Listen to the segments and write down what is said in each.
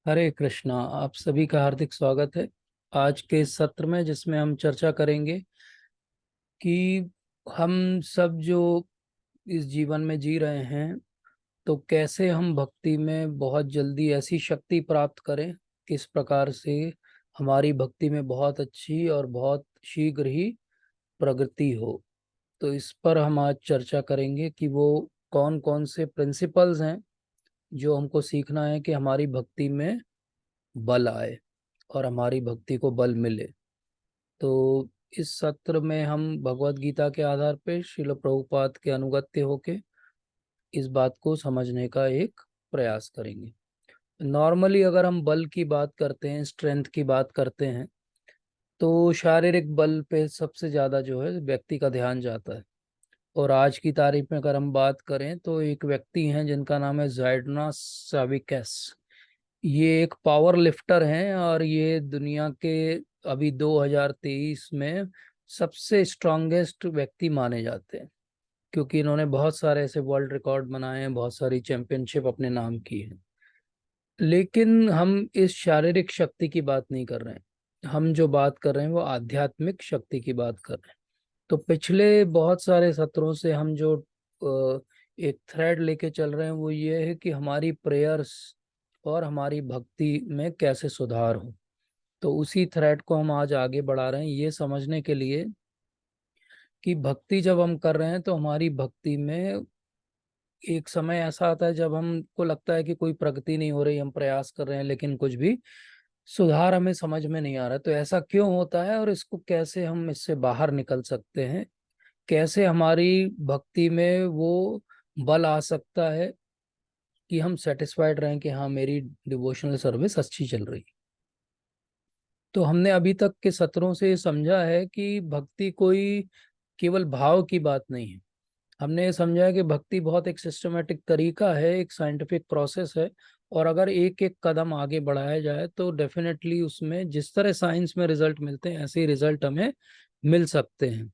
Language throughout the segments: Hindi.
हरे कृष्णा। आप सभी का हार्दिक स्वागत है आज के इस सत्र में, जिसमें हम चर्चा करेंगे कि हम सब जो इस जीवन में जी रहे हैं, तो कैसे हम भक्ति में बहुत जल्दी ऐसी शक्ति प्राप्त करें, किस प्रकार से हमारी भक्ति में बहुत अच्छी और बहुत शीघ्र ही प्रगति हो। तो इस पर हम आज चर्चा करेंगे कि वो कौन कौन से प्रिंसिपल्स हैं जो हमको सीखना है कि हमारी भक्ति में बल आए और हमारी भक्ति को बल मिले। तो इस सत्र में हम भगवत गीता के आधार पे श्रील प्रभुपाद के अनुगत्य होके इस बात को समझने का एक प्रयास करेंगे। नॉर्मली अगर हम बल की बात करते हैं, स्ट्रेंथ की बात करते हैं, तो शारीरिक बल पे सबसे ज़्यादा जो है व्यक्ति का ध्यान जाता है। और आज की तारीख में अगर हम बात करें तो एक व्यक्ति हैं जिनका नाम है ज़ाइडना साविकेस। ये एक पावर लिफ्टर हैं और ये दुनिया के अभी 2023 में सबसे स्ट्रांगेस्ट व्यक्ति माने जाते हैं, क्योंकि इन्होंने बहुत सारे ऐसे वर्ल्ड रिकॉर्ड बनाए हैं, बहुत सारी चैंपियनशिप अपने नाम की है। लेकिन हम इस शारीरिक शक्ति की बात नहीं कर रहे हैं, हम जो बात कर रहे हैं वो आध्यात्मिक शक्ति की बात कर रहे हैं। तो पिछले बहुत सारे सत्रों से हम जो एक थ्रेड लेके चल रहे हैं वो ये है कि हमारी प्रेयर्स और हमारी भक्ति में कैसे सुधार हो। तो उसी थ्रेड को हम आज आगे बढ़ा रहे हैं, ये समझने के लिए कि भक्ति जब हम कर रहे हैं तो हमारी भक्ति में एक समय ऐसा आता है जब हमको लगता है कि कोई प्रगति नहीं हो रही, हम प्रयास कर रहे हैं लेकिन कुछ भी सुधार हमें समझ में नहीं आ रहा। तो ऐसा क्यों होता है और इसको कैसे हम इससे बाहर निकल सकते हैं, कैसे हमारी भक्ति में वो बल आ सकता है कि हम सेटिस्फाइड रहें कि हाँ, मेरी डिवोशनल सर्विस अच्छी चल रही है। तो हमने अभी तक के सत्रों से ये समझा है कि भक्ति कोई केवल भाव की बात नहीं है। हमने ये समझा है कि भक्ति बहुत एक सिस्टमेटिक तरीका है, एक साइंटिफिक प्रोसेस है। और अगर एक एक कदम आगे बढ़ाया जाए तो डेफिनेटली उसमें जिस तरह साइंस में रिजल्ट मिलते हैं ऐसे ही रिजल्ट हमें मिल सकते हैं।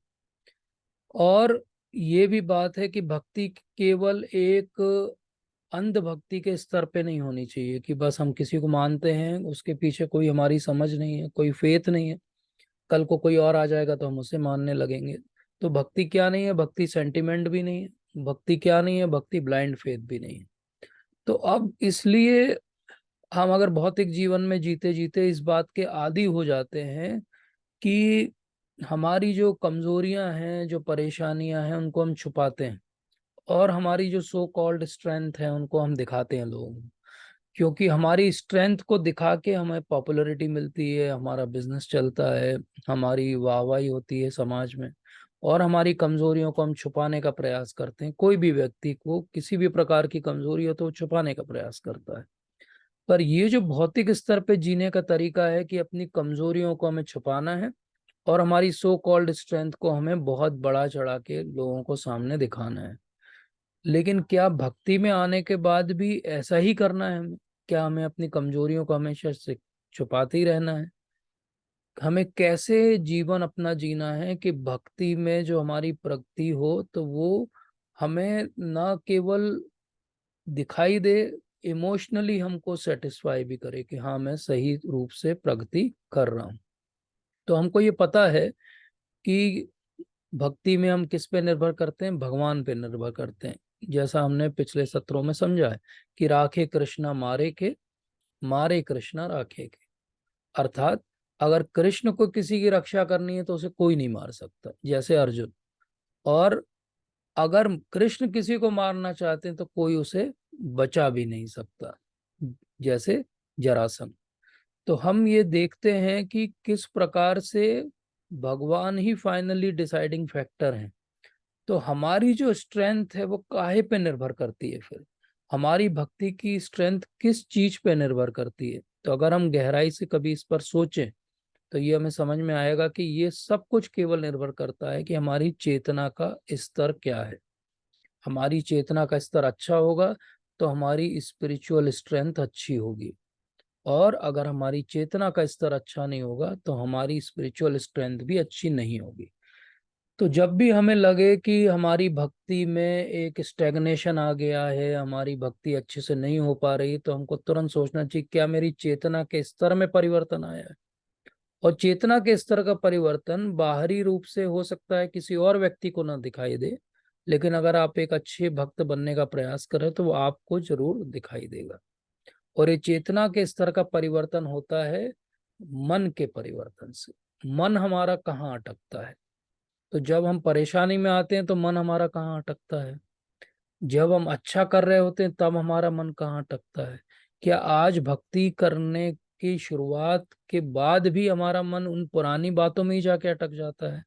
और ये भी बात है कि भक्ति केवल एक अंधभक्ति के स्तर पे नहीं होनी चाहिए कि बस हम किसी को मानते हैं, उसके पीछे कोई हमारी समझ नहीं है, कोई फेथ नहीं है, कल को कोई और आ जाएगा तो हम उसे मानने लगेंगे। तो भक्ति क्या नहीं है? भक्ति सेंटिमेंट भी नहीं है। भक्ति क्या नहीं है? भक्ति ब्लाइंड फेथ भी नहीं है। तो अब इसलिए हम अगर भौतिक जीवन में जीते जीते इस बात के आदी हो जाते हैं कि हमारी जो कमजोरियां हैं, जो परेशानियां हैं, उनको हम छुपाते हैं और हमारी जो सो कॉल्ड स्ट्रेंथ है उनको हम दिखाते हैं लोगों को, क्योंकि हमारी स्ट्रेंथ को दिखा के हमें पॉपुलैरिटी मिलती है, हमारा बिजनेस चलता है, हमारी वाहवाही होती है समाज में। और हमारी कमजोरियों को हम छुपाने का प्रयास करते हैं। कोई भी व्यक्ति को किसी भी प्रकार की कमजोरी हो तो वो छुपाने का प्रयास करता है। पर ये जो भौतिक स्तर पे जीने का तरीका है कि अपनी कमजोरियों को हमें छुपाना है और हमारी सो कॉल्ड स्ट्रेंथ को हमें बहुत बड़ा चढ़ा के लोगों को सामने दिखाना है। लेकिन क्या भक्ति में आने के बाद भी ऐसा ही करना है हमें? क्या हमें अपनी कमजोरियों को हमेशा से छुपाते ही रहना है? हमें कैसे जीवन अपना जीना है कि भक्ति में जो हमारी प्रगति हो तो वो हमें ना केवल दिखाई दे, इमोशनली हमको सेटिस्फाई भी करे कि हाँ, मैं सही रूप से प्रगति कर रहा हूँ। तो हमको ये पता है कि भक्ति में हम किस पे निर्भर करते हैं? भगवान पे निर्भर करते हैं। जैसा हमने पिछले सत्रों में समझा है कि राखे कृष्णा मारे के, मारे कृष्णा राखे के। अर्थात अगर कृष्ण को किसी की रक्षा करनी है तो उसे कोई नहीं मार सकता, जैसे अर्जुन। और अगर कृष्ण किसी को मारना चाहते हैं तो कोई उसे बचा भी नहीं सकता, जैसे जरासंध। तो हम ये देखते हैं कि किस प्रकार से भगवान ही फाइनली डिसाइडिंग फैक्टर हैं। तो हमारी जो स्ट्रेंथ है वो काहे पे निर्भर करती है फिर? हमारी भक्ति की स्ट्रेंथ किस चीज पे निर्भर करती है? तो अगर हम गहराई से कभी इस पर सोचें तो ये हमें समझ में आएगा कि ये सब कुछ केवल निर्भर करता है कि हमारी चेतना का स्तर क्या है। हमारी चेतना का स्तर अच्छा होगा तो हमारी स्पिरिचुअल स्ट्रेंथ अच्छी होगी। और अगर हमारी चेतना का स्तर अच्छा नहीं होगा तो हमारी स्पिरिचुअल स्ट्रेंथ भी अच्छी नहीं होगी। तो जब भी हमें लगे कि हमारी भक्ति में एक स्टेगनेशन आ गया है, हमारी भक्ति अच्छे से नहीं हो पा रही, तो हमको तुरंत सोचना चाहिए क्या मेरी चेतना के स्तर में परिवर्तन आया है। और चेतना के स्तर का परिवर्तन बाहरी रूप से हो सकता है, किसी और व्यक्ति को ना दिखाई दे, लेकिन अगर आप एक अच्छे भक्त बनने का प्रयास करें तो वो आपको जरूर दिखाई देगा। और ये चेतना के स्तर का परिवर्तन होता है मन के परिवर्तन से। मन हमारा कहाँ अटकता है? तो जब हम परेशानी में आते हैं तो मन हमारा कहाँ अटकता है? जब हम अच्छा कर रहे होते हैं तब हमारा मन कहाँ अटकता है? क्या आज भक्ति करने की शुरुआत के बाद भी हमारा मन उन पुरानी बातों में ही जाके अटक जाता है?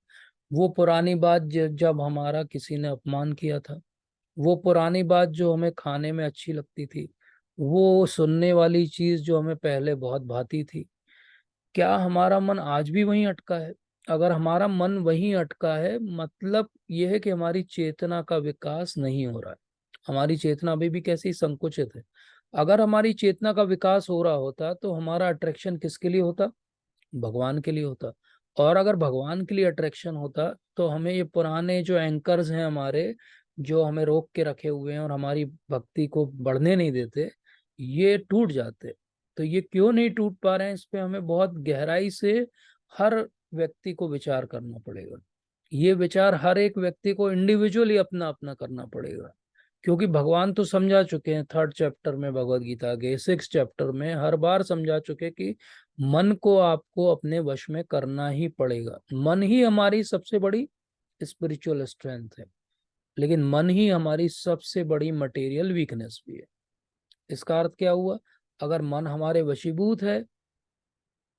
वो पुरानी बात जब हमारा किसी ने अपमान किया था, वो पुरानी बात जो हमें खाने में अच्छी लगती थी, वो सुनने वाली चीज जो हमें पहले बहुत भाती थी, क्या हमारा मन आज भी वहीं अटका है? अगर हमारा मन वहीं अटका है, मतलब यह है कि हमारी चेतना का विकास नहीं हो रहा है। हमारी चेतना अभी भी कैसी संकुचित है। अगर हमारी चेतना का विकास हो रहा होता तो हमारा अट्रैक्शन किसके लिए होता? भगवान के लिए होता। और अगर भगवान के लिए अट्रैक्शन होता तो हमें ये पुराने जो एंकर्स हैं हमारे, जो हमें रोक के रखे हुए हैं और हमारी भक्ति को बढ़ने नहीं देते, ये टूट जाते। तो ये क्यों नहीं टूट पा रहे हैं, इस पे हमें बहुत गहराई से हर व्यक्ति को विचार करना पड़ेगा। ये विचार हर एक व्यक्ति को इंडिविजुअली अपना अपना करना पड़ेगा। क्योंकि भगवान तो समझा चुके हैं, 3rd चैप्टर में भगवत गीता के 6th चैप्टर में हर बार समझा चुके कि मन को आपको अपने वश में करना ही पड़ेगा। मन ही हमारी सबसे बड़ी स्पिरिचुअल स्ट्रेंथ है, लेकिन मन ही हमारी सबसे बड़ी मटेरियल वीकनेस भी है। इसका अर्थ क्या हुआ? अगर मन हमारे वशीभूत है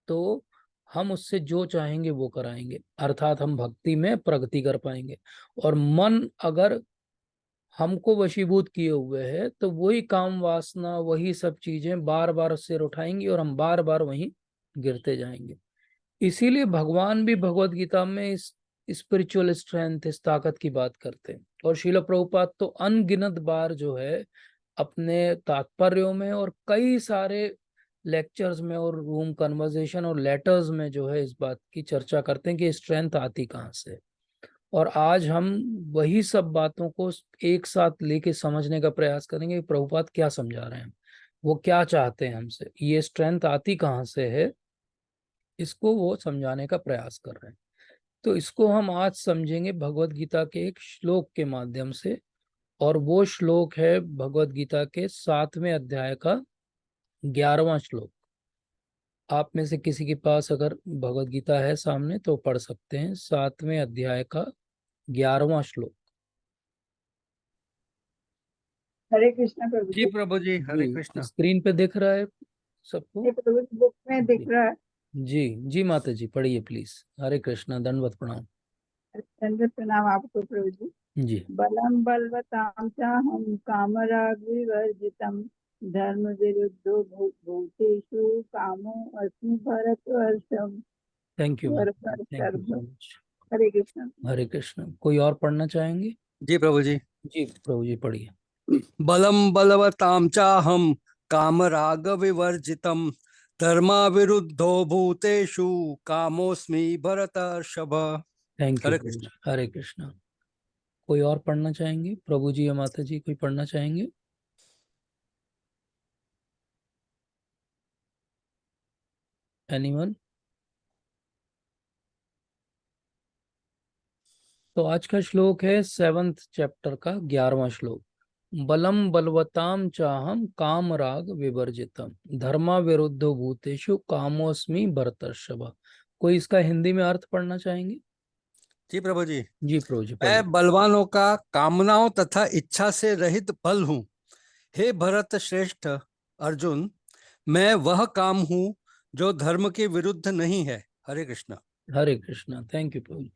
तो हम उससे जो चाहेंगे वो कराएंगे, अर्थात हम भक्ति में प्रगति कर पाएंगे। और मन अगर हमको वशीभूत किए हुए है तो वही काम वासना, वही सब चीजें बार बार सिर उठाएंगी और हम बार बार वहीं गिरते जाएंगे। इसीलिए भगवान भी भगवत गीता में इस स्पिरिचुअल स्ट्रेंथ, इस ताकत की बात करते हैं। और श्रील प्रभुपाद तो अनगिनत बार जो है अपने तात्पर्यों में और कई सारे लेक्चर्स में और रूम कन्वर्सेशन और लेटर्स में जो है इस बात की चर्चा करते हैं कि स्ट्रेंथ आती कहाँ से। और आज हम वही सब बातों को एक साथ लेके समझने का प्रयास करेंगे कि प्रभुपाद क्या समझा रहे हैं, वो क्या चाहते हैं हमसे, ये स्ट्रेंथ आती कहाँ से है, इसको वो समझाने का प्रयास कर रहे हैं। तो इसको हम आज समझेंगे भगवत गीता के एक श्लोक के माध्यम से। और वो श्लोक है भगवत गीता के 7वें अध्याय का 11वां श्लोक। आप में से किसी के पास अगर भगवत गीता है सामने तो पढ़ सकते हैं 7वें अध्याय का 11वां श्लोक। हरे कृष्णा प्रभु जी जी। प्रभु जी, हरे जी, कृष्णा। स्क्रीन पे दिख रहा है सबको? ये प्रभु जी बुक में दिख जी रहा है। जी जी माता जी पढ़िए प्लीज। हरे कृष्णा, दंडवत प्रणाम। दंडवत प्रणाम आपको प्रभु जी। जी बलम बलवतां चाहं कामराग विवर्जितम् धर्म विरुद्धो भूतेषु कामो अस्मि भरतवर्षम्। थैंक यू माता जी, थैंक यू सर्व सो मच। हरे कृष्ण। हरे कृष्णा। कोई और पढ़ना चाहेंगे? जी प्रभु जी। जी प्रभु जी पढ़िए। बलम बलवतां चाहम कामराग विवर्जितम धर्मा विरुद्धो भूतेषु कामोस्मि भरतर्षभ। थैंक यू हरे प्रभु कृष्णा। जी, हरे कृष्णा। कोई और पढ़ना चाहेंगे? प्रभु जी या माता जी कोई पढ़ना चाहेंगे? एनीवन? तो आज का श्लोक है 7th चैप्टर का 11वां श्लोक। बलम बलवताम चाहम काम राग विवर्जितम धर्मा विरुद्धो भूतेषु कामोस्मि भरतर्षभ। कोई इसका हिंदी में अर्थ पढ़ना चाहेंगे? जी प्रभु जी। जी प्रभु जी पढ़िए। मैं बलवानों का कामनाओं तथा इच्छा से रहित बल हूँ। हे भरत श्रेष्ठ अर्जुन, मैं वह काम हूँ जो धर्म के विरुद्ध नहीं है। हरे कृष्णा। हरे कृष्णा। थैंक यू प्रभु जी।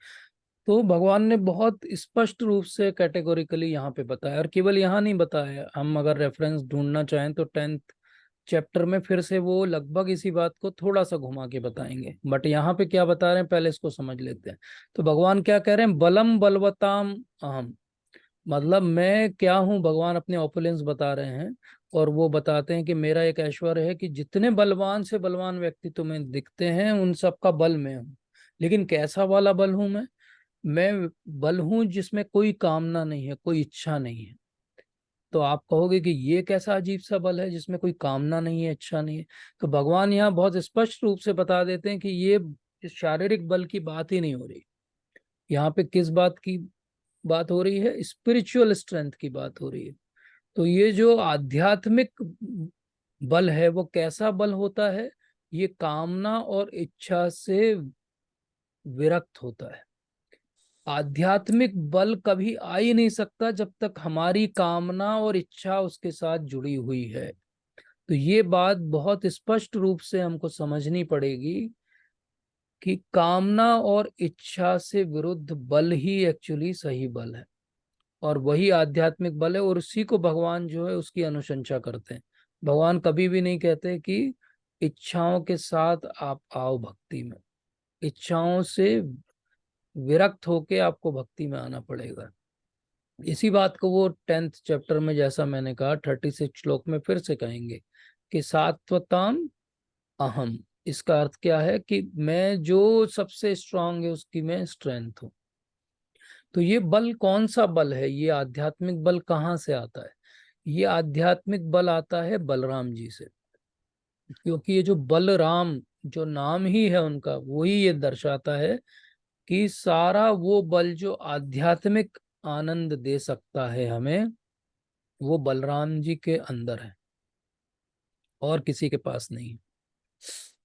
तो भगवान ने बहुत स्पष्ट रूप से कैटेगोरिकली यहाँ पे बताया, और केवल यहाँ नहीं बताया, हम अगर रेफरेंस ढूंढना चाहें तो 10th चैप्टर में फिर से वो लगभग इसी बात को थोड़ा सा घुमा के बताएंगे। बट यहाँ पे क्या बता रहे हैं पहले इसको समझ लेते हैं। तो भगवान क्या कह रहे हैं? बलम बलवताम अहम, मतलब मैं क्या हूँ, भगवान अपने ऑपुलेंस बता रहे हैं। और वो बताते हैं कि मेरा एक ऐश्वर्य है कि जितने बलवान से बलवान व्यक्ति तुम्हें दिखते हैं उन सबका बल मैं हूँ। लेकिन कैसा वाला बल हूं मैं? मैं बल हूं जिसमें कोई कामना नहीं है, कोई इच्छा नहीं है। तो आप कहोगे कि ये कैसा अजीब सा बल है जिसमें कोई कामना नहीं है, इच्छा नहीं है। तो भगवान यहाँ बहुत स्पष्ट रूप से बता देते हैं कि ये इस शारीरिक बल की बात ही नहीं हो रही। यहाँ पे किस बात की बात हो रही है? स्पिरिचुअल स्ट्रेंथ की बात हो रही है। तो ये जो आध्यात्मिक बल है वो कैसा बल होता है? ये कामना और इच्छा से विरक्त होता है। आध्यात्मिक बल कभी आ ही नहीं सकता जब तक हमारी कामना और इच्छा उसके साथ जुड़ी हुई है। तो ये बात बहुत स्पष्ट रूप से हमको समझनी पड़ेगी कि कामना और इच्छा से विरुद्ध बल ही एक्चुअली सही बल है, और वही आध्यात्मिक बल है, और उसी को भगवान जो है उसकी अनुशंसा करते हैं। भगवान कभी भी नहीं कहते कि इच्छाओं के साथ आप आओ भक्ति में। इच्छाओं से विरक्त होके आपको भक्ति में आना पड़ेगा। इसी बात को वो 10th चैप्टर में, जैसा मैंने कहा, 36 श्लोक में फिर से कहेंगे कि सात्वताम अहम। इसका अर्थ क्या है? कि मैं जो सबसे स्ट्रांग है उसकी मैं स्ट्रेंथ हूँ। तो ये बल कौन सा बल है? ये आध्यात्मिक बल कहाँ से आता है? ये आध्यात्मिक बल आता है बलराम जी से। क्योंकि ये जो बलराम, जो नाम ही है उनका, वही ये दर्शाता है कि सारा वो बल जो आध्यात्मिक आनंद दे सकता है हमें, वो बलराम जी के अंदर है और किसी के पास नहीं है।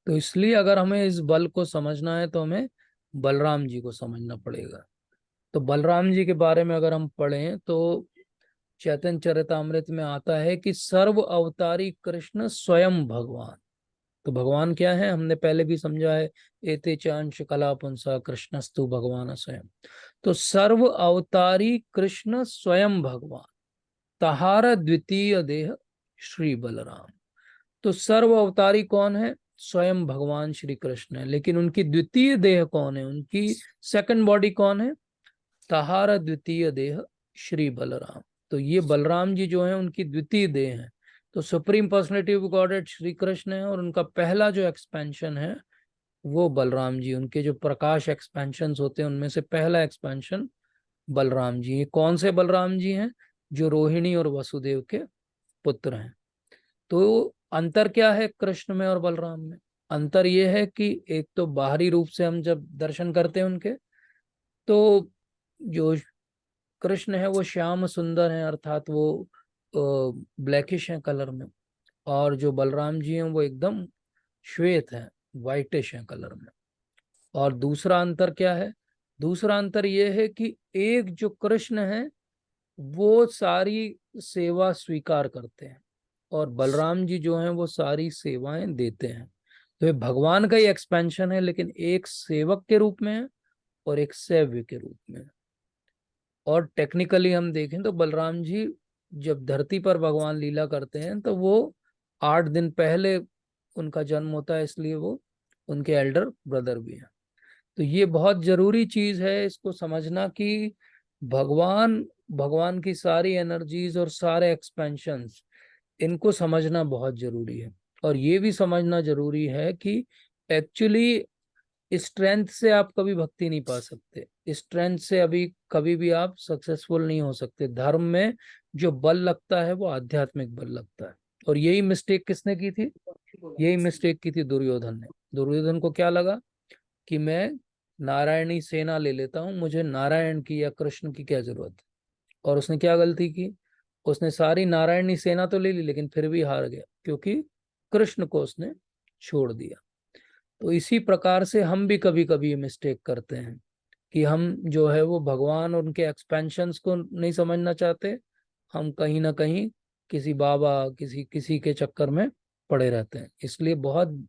तो इसलिए अगर हमें इस बल को समझना है तो हमें बलराम जी को समझना पड़ेगा। तो बलराम जी के बारे में अगर हम पढ़ें तो चैतन्य चरितामृत में आता है कि सर्व अवतारी कृष्ण स्वयं भगवान। तो भगवान क्या है? हमने पहले भी समझा है, एते चांश कला पुंसा कृष्णस्तु भगवान स्वयं। तो सर्व अवतारी कृष्ण स्वयं भगवान, तहार द्वितीय देह श्री बलराम। तो सर्व अवतारी कौन है? स्वयं भगवान श्री कृष्ण है। लेकिन उनकी द्वितीय देह कौन है? उनकी सेकंड बॉडी कौन है? तहार द्वितीय देह श्री बलराम। तो ये बलराम जी जो है उनकी द्वितीय देह है। तो supreme personality of godhead Shri Krishna है, और उनका पहला जो एक्सपेंशन है वो बलराम जी। उनके जो प्रकाश एक्सपेंशन होते हैं उनमें से पहला एक्सपेंशन बलराम जी। ये कौन से बलराम जी हैं? जो रोहिणी और वसुदेव के पुत्र हैं। तो अंतर क्या है कृष्ण में और बलराम में? अंतर ये है कि एक तो बाहरी रूप से हम जब दर्शन करते हैं उनके, तो जो कृष्ण है वो श्याम सुंदर है, अर्थात वो ब्लैकिश है कलर में। और जो बलराम जी हैं वो एकदम श्वेत है, वाइटिश है कलर में। और दूसरा अंतर क्या है? दूसरा अंतर ये है कि एक जो कृष्ण है वो सारी सेवा स्वीकार करते हैं, और बलराम जी जो हैं वो सारी सेवाएं देते हैं। तो ये भगवान का ही एक्सपेंशन है, लेकिन एक सेवक के रूप में है और एक सेव्य के रूप में है। और टेक्निकली हम देखें तो बलराम जी जब धरती पर भगवान लीला करते हैं तो वो 8 दिन पहले उनका जन्म होता है, इसलिए वो उनके एल्डर ब्रदर भी हैं। तो ये बहुत जरूरी चीज है इसको समझना कि भगवान भगवान की सारी एनर्जीज और सारे एक्सपेंशंस, इनको समझना बहुत जरूरी है। और ये भी समझना जरूरी है कि एक्चुअली स्ट्रेंथ से आप कभी भक्ति नहीं पा सकते। स्ट्रेंथ से अभी कभी भी आप सक्सेसफुल नहीं हो सकते। धर्म में जो बल लगता है वो आध्यात्मिक बल लगता है। और यही मिस्टेक किसने की थी? यही मिस्टेक की थी दुर्योधन ने। दुर्योधन को क्या लगा कि मैं नारायणी सेना ले लेता हूं, मुझे नारायण की या कृष्ण की क्या जरूरत है। और उसने क्या गलती की? उसने सारी नारायणी सेना तो ले ली, लेकिन फिर भी हार गया, क्योंकि कृष्ण को उसने छोड़ दिया। तो इसी प्रकार से हम भी कभी कभी मिस्टेक करते हैं कि हम जो है वो भगवान और उनके एक्सपेंशंस को नहीं समझना चाहते। हम कहीं ना कहीं किसी बाबा, किसी किसी के चक्कर में पड़े रहते हैं। इसलिए बहुत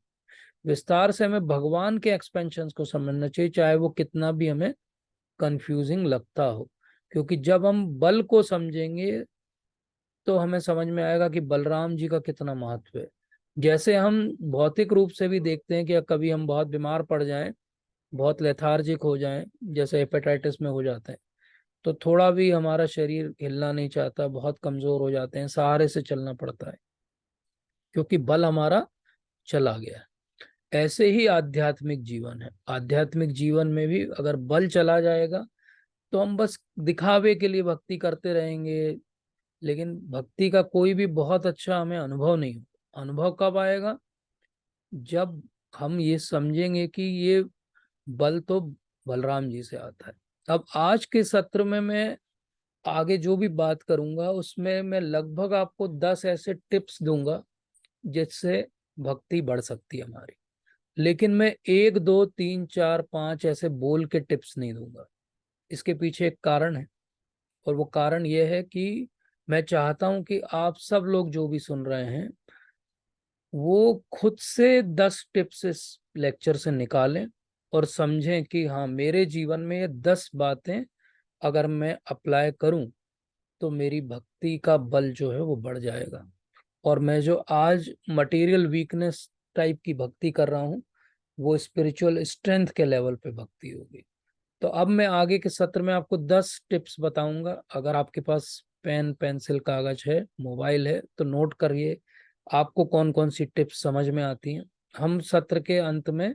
विस्तार से हमें भगवान के एक्सपेंशंस को समझना चाहिए, चाहे वो कितना भी हमें कंफ्यूजिंग लगता हो। क्योंकि जब हम बल को समझेंगे तो हमें समझ में आएगा कि बलराम जी का कितना महत्व है। जैसे हम भौतिक रूप से भी देखते हैं कि कभी हम बहुत बीमार पड़ जाएं, बहुत लेथार्जिक हो जाएं, जैसे हेपेटाइटिस में हो जाते हैं, तो थोड़ा भी हमारा शरीर हिलना नहीं चाहता, बहुत कमजोर हो जाते हैं, सहारे से चलना पड़ता है, क्योंकि बल हमारा चला गया है। ऐसे ही आध्यात्मिक जीवन है। आध्यात्मिक जीवन में भी अगर बल चला जाएगा तो हम बस दिखावे के लिए भक्ति करते रहेंगे, लेकिन भक्ति का कोई भी बहुत अच्छा हमें अनुभव नहीं होगा। अनुभव कब आएगा? जब हम ये समझेंगे कि ये बल तो बलराम जी से आता है। अब आज के सत्र में मैं आगे जो भी बात करूंगा उसमें मैं लगभग आपको 10 ऐसे टिप्स दूंगा जिससे भक्ति बढ़ सकती है हमारी। लेकिन मैं 1 2 3 4 5 ऐसे बोल के टिप्स नहीं दूंगा। इसके पीछे एक कारण है, और वो कारण ये है कि मैं चाहता हूं कि आप सब लोग जो भी सुन रहे हैं वो खुद से 10 टिप्स इस लेक्चर से निकालें और समझें कि हाँ, मेरे जीवन में ये 10 बातें अगर मैं अप्लाई करूं तो मेरी भक्ति का बल जो है वो बढ़ जाएगा, और मैं जो आज मटेरियल वीकनेस टाइप की भक्ति कर रहा हूँ वो स्पिरिचुअल स्ट्रेंथ के लेवल पे भक्ति होगी। तो अब मैं आगे के सत्र में आपको 10 टिप्स बताऊंगा। अगर आपके पास पेन पेंसिल कागज है, मोबाइल है, तो नोट करिए आपको कौन कौन सी टिप्स समझ में आती हैं। हम सत्र के अंत में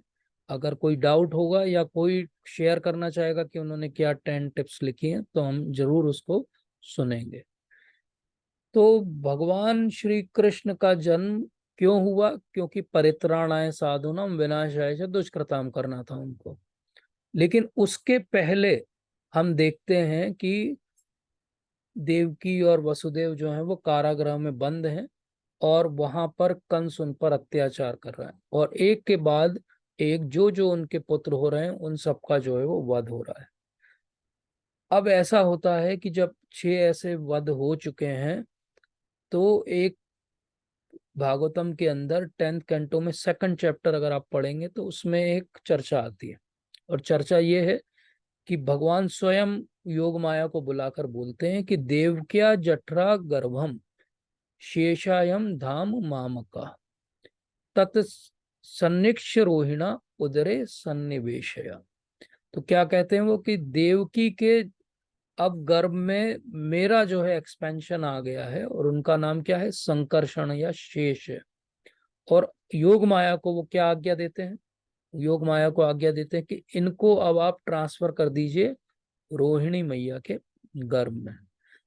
अगर कोई डाउट होगा या कोई शेयर करना चाहेगा कि उन्होंने क्या 10 टिप्स लिखी हैं तो हम जरूर उसको सुनेंगे। तो भगवान श्री कृष्ण का जन्म क्यों हुआ? क्योंकि परित्राणाय साधूनाम विनाशाय च दुष्कृताम करना था उनको। लेकिन उसके पहले हम देखते हैं कि देवकी और वसुदेव जो हैं वो कारागृह में बंद हैं, और वहां पर कंस उन पर अत्याचार कर रहा है, और एक के बाद एक जो जो उनके पुत्र हो रहे हैं उन सबका जो है वो वध हो रहा है। अब ऐसा होता है कि जब 6 ऐसे वध हो चुके हैं तो एक भागवतम के अंदर 10th कैंटो में 2nd चैप्टर अगर आप पढ़ेंगे तो उसमें एक चर्चा आती है, और चर्चा ये है कि भगवान स्वयं योग माया को बुलाकर बोलते हैं कि देवक्या जठरा गर्भम शेषायम धाम मामका तत् सन्निक्ष रोहिणा उदरे सन्निवेशया। तो क्या कहते हैं वो कि देवकी के अब गर्भ में मेरा जो है एक्सपेंशन आ गया है, और उनका नाम क्या है? संकर्षण या शेष है। और योग माया को वो क्या आज्ञा देते हैं? योग माया को आज्ञा देते हैं कि इनको अब आप ट्रांसफर कर दीजिए रोहिणी मैया के गर्भ में।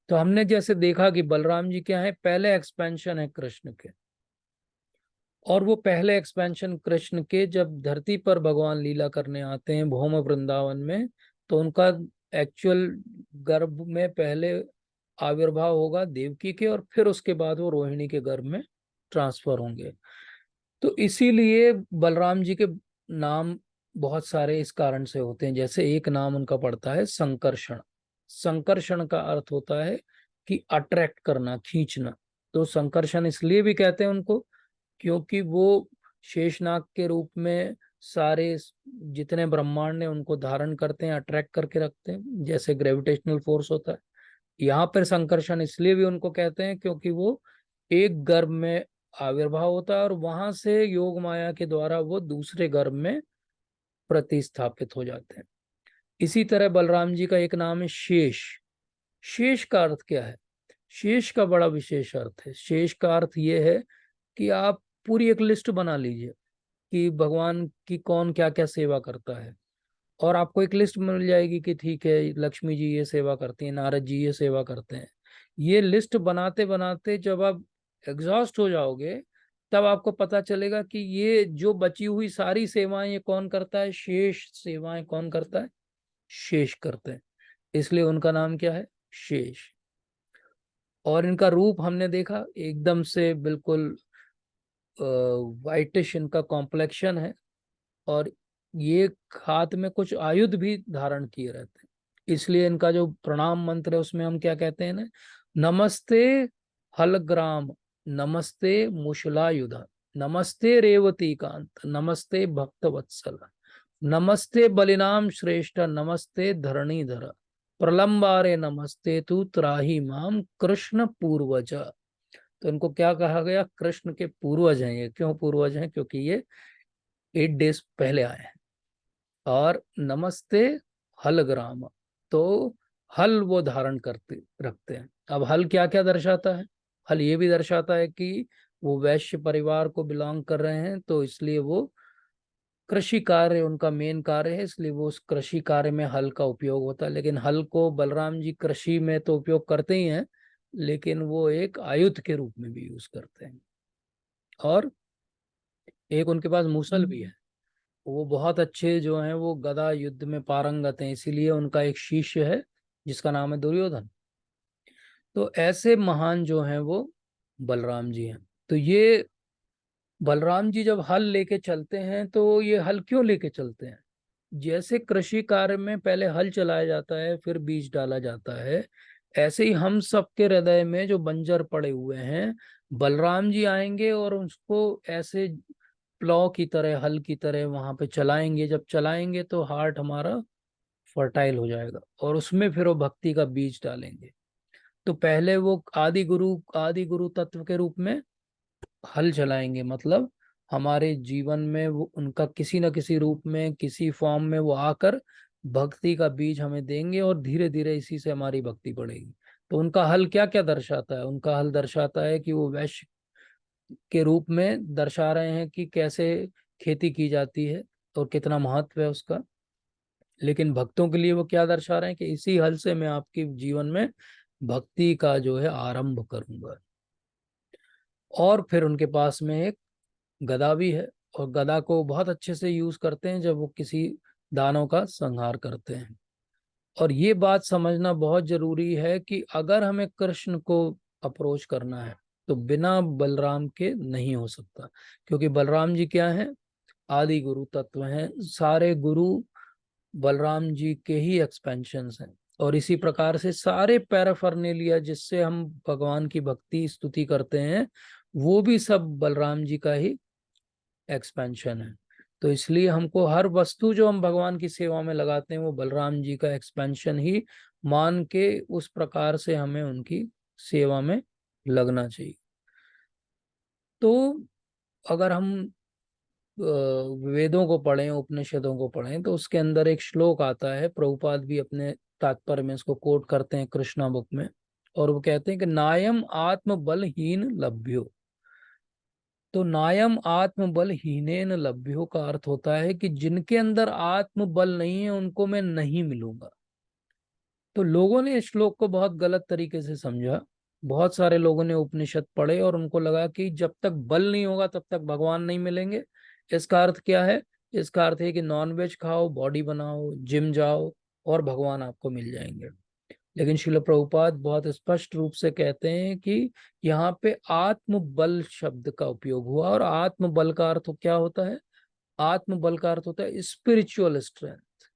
तो हमने जैसे देखा कि बलराम जी क्या है? पहले एक्सपेंशन है कृष्ण के, और वो पहले एक्सपेंशन कृष्ण के जब धरती पर भगवान लीला करने आते हैं भौम वृंदावन में, तो उनका एक्चुअल गर्भ में पहले आविर्भाव होगा देवकी के, और फिर उसके बाद वो रोहिणी के गर्भ में ट्रांसफर होंगे। तो इसीलिए बलराम जी के नाम बहुत सारे इस कारण से होते हैं। जैसे एक नाम उनका पड़ता है संकर्षण। संकर्षण का अर्थ होता है कि अट्रैक्ट करना, खींचना। तो संकर्षण इसलिए भी कहते हैं उनको क्योंकि वो शेषनाग के रूप में सारे जितने ब्रह्मांड ने उनको धारण करते हैं, अट्रैक्ट करके रखते हैं, जैसे ग्रेविटेशनल फोर्स होता है। यहाँ पर संकर्षण इसलिए भी उनको कहते हैं क्योंकि वो एक गर्भ में आविर्भाव होता है और वहां से योग माया के द्वारा वो दूसरे गर्भ में प्रतिस्थापित हो जाते हैं। इसी तरह बलराम जी का एक नाम है शेष। शेष का अर्थ क्या है? शेष का बड़ा विशेष अर्थ है। शेष का अर्थ ये है कि आप पूरी एक लिस्ट बना लीजिए कि भगवान की कौन क्या क्या सेवा करता है, और आपको एक लिस्ट मिल जाएगी कि ठीक है लक्ष्मी जी ये सेवा करती हैं, नारद जी ये सेवा करते हैं। ये लिस्ट बनाते बनाते जब आप एग्जॉस्ट हो जाओगे तब आपको पता चलेगा कि ये जो बची हुई सारी सेवाएं ये कौन करता है? शेष सेवाएं कौन करता है? शेष करते हैं। इसलिए उनका नाम क्या है? शेष। और इनका रूप हमने देखा एकदम से बिल्कुल वाइटिश इनका कॉम्प्लेक्शन है, और ये हाथ में कुछ आयुध भी धारण किए रहते हैं। इसलिए इनका जो प्रणाम मंत्र है उसमें हम क्या कहते हैं ना? नमस्ते हलग्राम, नमस्ते मुशलायुध, नमस्ते रेवती कांत, नमस्ते भक्त वत्सल, नमस्ते बलिनाम श्रेष्ठ, नमस्ते धरणीधर, प्रलंबारे नमस्ते तू त्राही माम कृष्ण पूर्वज। तो इनको क्या कहा गया? कृष्ण के पूर्वज हैं ये। क्यों पूर्वज हैं? क्योंकि ये 8 डेज पहले आए हैं। और नमस्ते हलग्राम, तो हल वो धारण करते रखते हैं। अब हल क्या क्या दर्शाता है? हल ये भी दर्शाता है कि वो वैश्य परिवार को बिलोंग कर रहे हैं, तो इसलिए वो कृषि कार्य उनका मेन कार्य है, इसलिए वो उस कृषि कार्य में हल का उपयोग होता है। लेकिन हल को बलराम जी कृषि में तो उपयोग करते ही हैं, लेकिन वो एक आयुध के रूप में भी यूज करते हैं। और एक उनके पास मूसल भी है। वो बहुत अच्छे जो हैं वो गदा युद्ध में पारंगत हैं, इसीलिए उनका एक शिष्य है जिसका नाम है दुर्योधन। तो ऐसे महान जो हैं वो बलराम जी हैं। तो ये बलराम जी जब हल लेके चलते हैं तो ये हल क्यों लेके चलते हैं? जैसे कृषि कार्य में पहले हल चलाया जाता है फिर बीज डाला जाता है, ऐसे ही हम सबके हृदय में जो बंजर पड़े हुए हैं, बलराम जी आएंगे और उसको ऐसे प्लॉ की तरह, हल की तरह वहां पे चलाएंगे। जब चलाएंगे तो हार्ट हमारा फर्टाइल हो जाएगा और उसमें फिर वो भक्ति का बीज डालेंगे। तो पहले वो आदि गुरु तत्व के रूप में हल चलाएंगे, मतलब हमारे जीवन में वो उनका किसी न किसी रूप में, किसी फॉर्म में वो आकर भक्ति का बीज हमें देंगे और धीरे धीरे इसी से हमारी भक्ति बढ़ेगी। तो उनका हल क्या क्या दर्शाता है? उनका हल दर्शाता है कि वो वैश्य के रूप में दर्शा रहे हैं कि कैसे खेती की जाती है और कितना महत्व है उसका। लेकिन भक्तों के लिए वो क्या दर्शा रहे हैं कि इसी हल से मैं आपके जीवन में भक्ति का जो है आरंभ करूंगा। और फिर उनके पास में एक गदा भी है, और गदा को बहुत अच्छे से यूज करते हैं जब वो किसी दानव का संहार करते हैं। और ये बात समझना बहुत जरूरी है कि अगर हमें कृष्ण को अप्रोच करना है तो बिना बलराम के नहीं हो सकता, क्योंकि बलराम जी क्या है? आदि गुरु तत्व हैं। सारे गुरु बलराम जी के ही एक्सपेंशंस हैं। और इसी प्रकार से सारे पैराफर्नेलिया जिससे हम भगवान की भक्ति स्तुति करते हैं, वो भी सब बलराम जी का ही एक्सपेंशन है। तो इसलिए हमको हर वस्तु जो हम भगवान की सेवा में लगाते हैं वो बलराम जी का एक्सपेंशन ही मान के उस प्रकार से हमें उनकी सेवा में लगना चाहिए। तो अगर हम वेदों को पढ़ें, उपनिषदों को पढ़ें, तो उसके अंदर एक श्लोक आता है, प्रभुपाद भी अपने तात्पर्य में इसको कोट करते हैं कृष्णा बुक में। और वो कहते हैं कि नायम आत्म बलहीन लभ्यो। तो नायम आत्म बल हीनेन लभ्यो का अर्थ होता है कि जिनके अंदर आत्म बल नहीं है उनको मैं नहीं मिलूंगा। तो लोगों ने इस श्लोक को बहुत गलत तरीके से समझा। बहुत सारे लोगों ने उपनिषद पढ़े और उनको लगा कि जब तक बल नहीं होगा तब तक भगवान नहीं मिलेंगे। इसका अर्थ क्या है? इसका अर्थ है कि नॉनवेज खाओ, बॉडी बनाओ, जिम जाओ और भगवान आपको मिल जाएंगे। लेकिन शिल प्रभुपाद बहुत स्पष्ट रूप से कहते हैं कि यहाँ पे आत्म बल शब्द का उपयोग हुआ। और आत्म बल का अर्थ क्या होता है? आत्म बल का अर्थ होता है स्पिरिचुअल स्ट्रेंथ।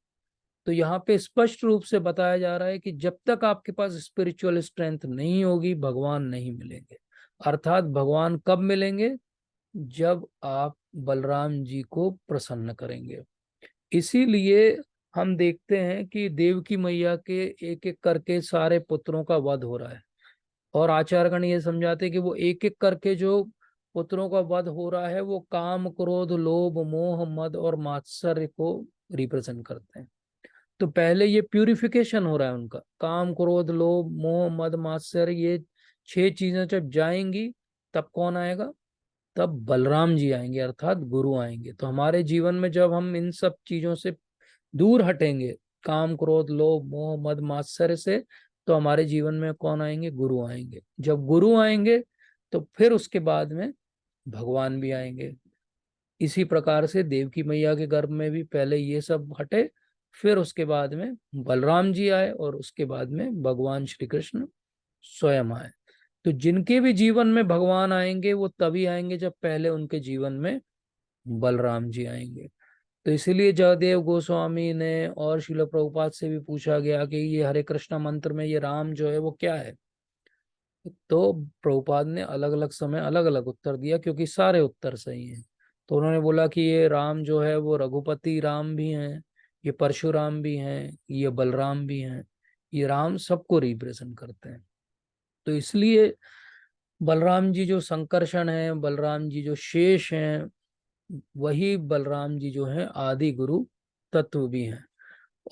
तो यहाँ पे स्पष्ट रूप से बताया जा रहा है कि जब तक आपके पास स्पिरिचुअल स्ट्रेंथ नहीं होगी भगवान नहीं मिलेंगे। अर्थात भगवान कब मिलेंगे? जब आप बलराम जी को प्रसन्न करेंगे। इसीलिए हम देखते हैं कि देवकी मैया के एक एक करके सारे पुत्रों का वध हो रहा है। और आचार्यगण ये समझाते हैं कि वो एक एक करके जो पुत्रों का वध हो रहा है वो काम, क्रोध, लोभ, मोह, मद और मात्सर्य को रिप्रेजेंट करते हैं। तो पहले ये प्यूरिफिकेशन हो रहा है उनका। काम, क्रोध, लोभ, मोह, मद, मात्सर्य, ये 6 चीजें जब जाएंगी तब कौन आएगा? तब बलराम जी आएंगे, अर्थात गुरु आएंगे। तो हमारे जीवन में जब हम इन सब चीजों से दूर हटेंगे, काम, क्रोध, लोभ, मोह, मद, मात्सर्य से, तो हमारे जीवन में कौन आएंगे? गुरु आएंगे। जब गुरु आएंगे तो फिर उसके बाद में भगवान भी आएंगे। इसी प्रकार से देवकी मैया के गर्भ में भी पहले ये सब हटे, फिर उसके बाद में बलराम जी आए और उसके बाद में भगवान श्री कृष्ण स्वयं आए। तो जिनके भी जीवन में भगवान आएंगे वो तभी आएंगे जब पहले उनके जीवन में बलराम जी आएंगे। तो इसीलिए जयदेव गोस्वामी ने और श्रील प्रभुपाद से भी पूछा गया कि ये हरे कृष्णा मंत्र में ये राम जो है वो क्या है? तो प्रभुपाद ने अलग अलग समय अलग अलग उत्तर दिया, क्योंकि सारे उत्तर सही हैं। तो उन्होंने बोला कि ये राम जो है वो रघुपति राम भी हैं, ये परशुराम भी हैं, ये बलराम भी हैं। ये राम सबको रिप्रेजेंट करते हैं। तो इसलिए बलराम जी जो संकर्षण है, बलराम जी जो शेष हैं, वही बलराम जी जो है आदि गुरु तत्व भी हैं।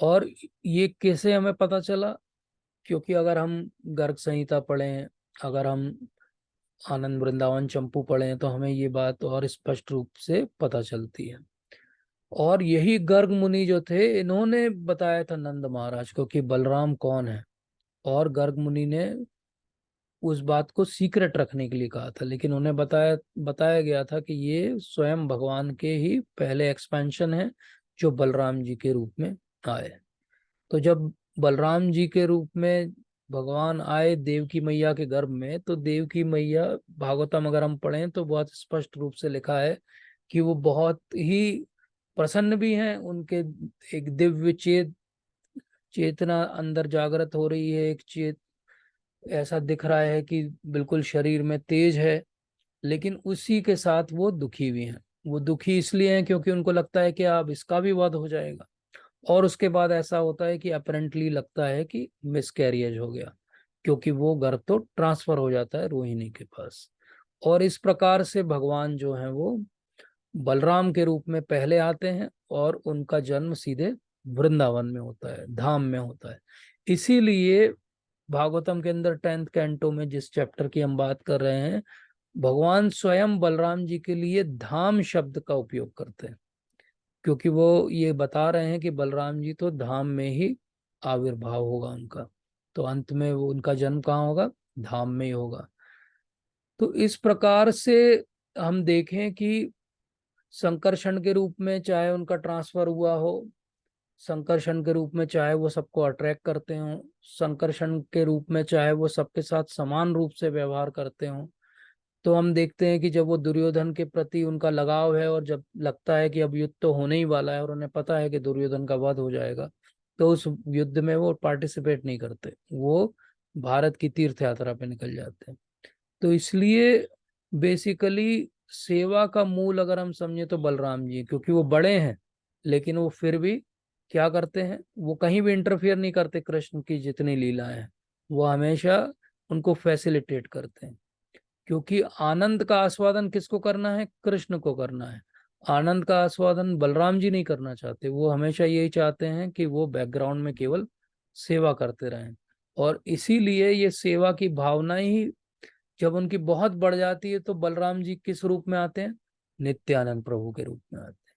और ये कैसे हमें पता चला? क्योंकि अगर हम गर्ग संहिता पढ़ें, अगर हम आनंद वृंदावन चंपू पढ़ें, तो हमें ये बात और स्पष्ट रूप से पता चलती है। और यही गर्ग मुनि जो थे, इन्होंने बताया था नंद महाराज को कि बलराम कौन है। और गर्ग मुनि ने उस बात को सीक्रेट रखने के लिए कहा था, लेकिन उन्हें बताया बताया गया था कि ये स्वयं भगवान के ही पहले एक्सपेंशन है, जो बलराम जी के रूप में आए। तो जब बलराम जी के रूप में भगवान आए देवकी मैया के गर्भ में, तो देवकी मैया, भागवतम अगर हम पढ़ें तो बहुत स्पष्ट रूप से लिखा है कि वो बहुत ही प्रसन्न भी हैं। उनके एक दिव्य चेतना अंदर जागृत हो रही है, एक ऐसा दिख रहा है कि बिल्कुल शरीर में तेज है। लेकिन उसी के साथ वो दुखी भी हैं। वो दुखी इसलिए हैं क्योंकि उनको लगता है कि अब इसका भी वध हो जाएगा। और उसके बाद ऐसा होता है कि अपेरेंटली लगता है कि मिसकैरियज हो गया, क्योंकि वो गर्भ तो ट्रांसफर हो जाता है रोहिणी के पास। और इस प्रकार से भगवान जो है वो बलराम के रूप में पहले आते हैं, और उनका जन्म सीधे वृंदावन में होता है, धाम में होता है। इसीलिए भागवतम के अंदर 10th कैंटो में जिस चैप्टर की हम बात कर रहे हैं, भगवान स्वयं बलराम जी के लिए धाम शब्द का उपयोग करते हैं, क्योंकि वो ये बता रहे हैं कि बलराम जी तो धाम में ही आविर्भाव होगा उनका। तो अंत में वो उनका जन्म कहाँ होगा? धाम में ही होगा। तो इस प्रकार से हम देखें कि संकर्षण के रूप में चाहे उनका ट्रांसफर हुआ हो, संकर्षण के रूप में चाहे वो सबको अट्रैक्ट करते हो, संकर्षण के रूप में चाहे वो सबके साथ समान रूप से व्यवहार करते हो, तो हम देखते हैं कि जब वो दुर्योधन के प्रति उनका लगाव है, और जब लगता है कि अब युद्ध तो होने ही वाला है और उन्हें पता है कि दुर्योधन का वध हो जाएगा, तो उस युद्ध में वो पार्टिसिपेट नहीं करते, वो भारत की तीर्थ यात्रा पे निकल जाते हैं। तो इसलिए बेसिकली सेवा का मूल अगर हम समझे तो बलराम जी, क्योंकि वो बड़े हैं, लेकिन वो फिर भी क्या करते हैं, वो कहीं भी इंटरफियर नहीं करते। कृष्ण की जितनी लीलाएं हैं वो हमेशा उनको फैसिलिटेट करते हैं, क्योंकि आनंद का आस्वादन किसको करना है? कृष्ण को करना है। आनंद का आस्वादन बलराम जी नहीं करना चाहते, वो हमेशा यही चाहते हैं कि वो बैकग्राउंड में केवल सेवा करते रहें। और इसीलिए ये सेवा की भावना ही जब उनकी बहुत बढ़ जाती है, तो बलराम जी किस रूप में आते हैं? नित्यानंद प्रभु के रूप में आते हैं,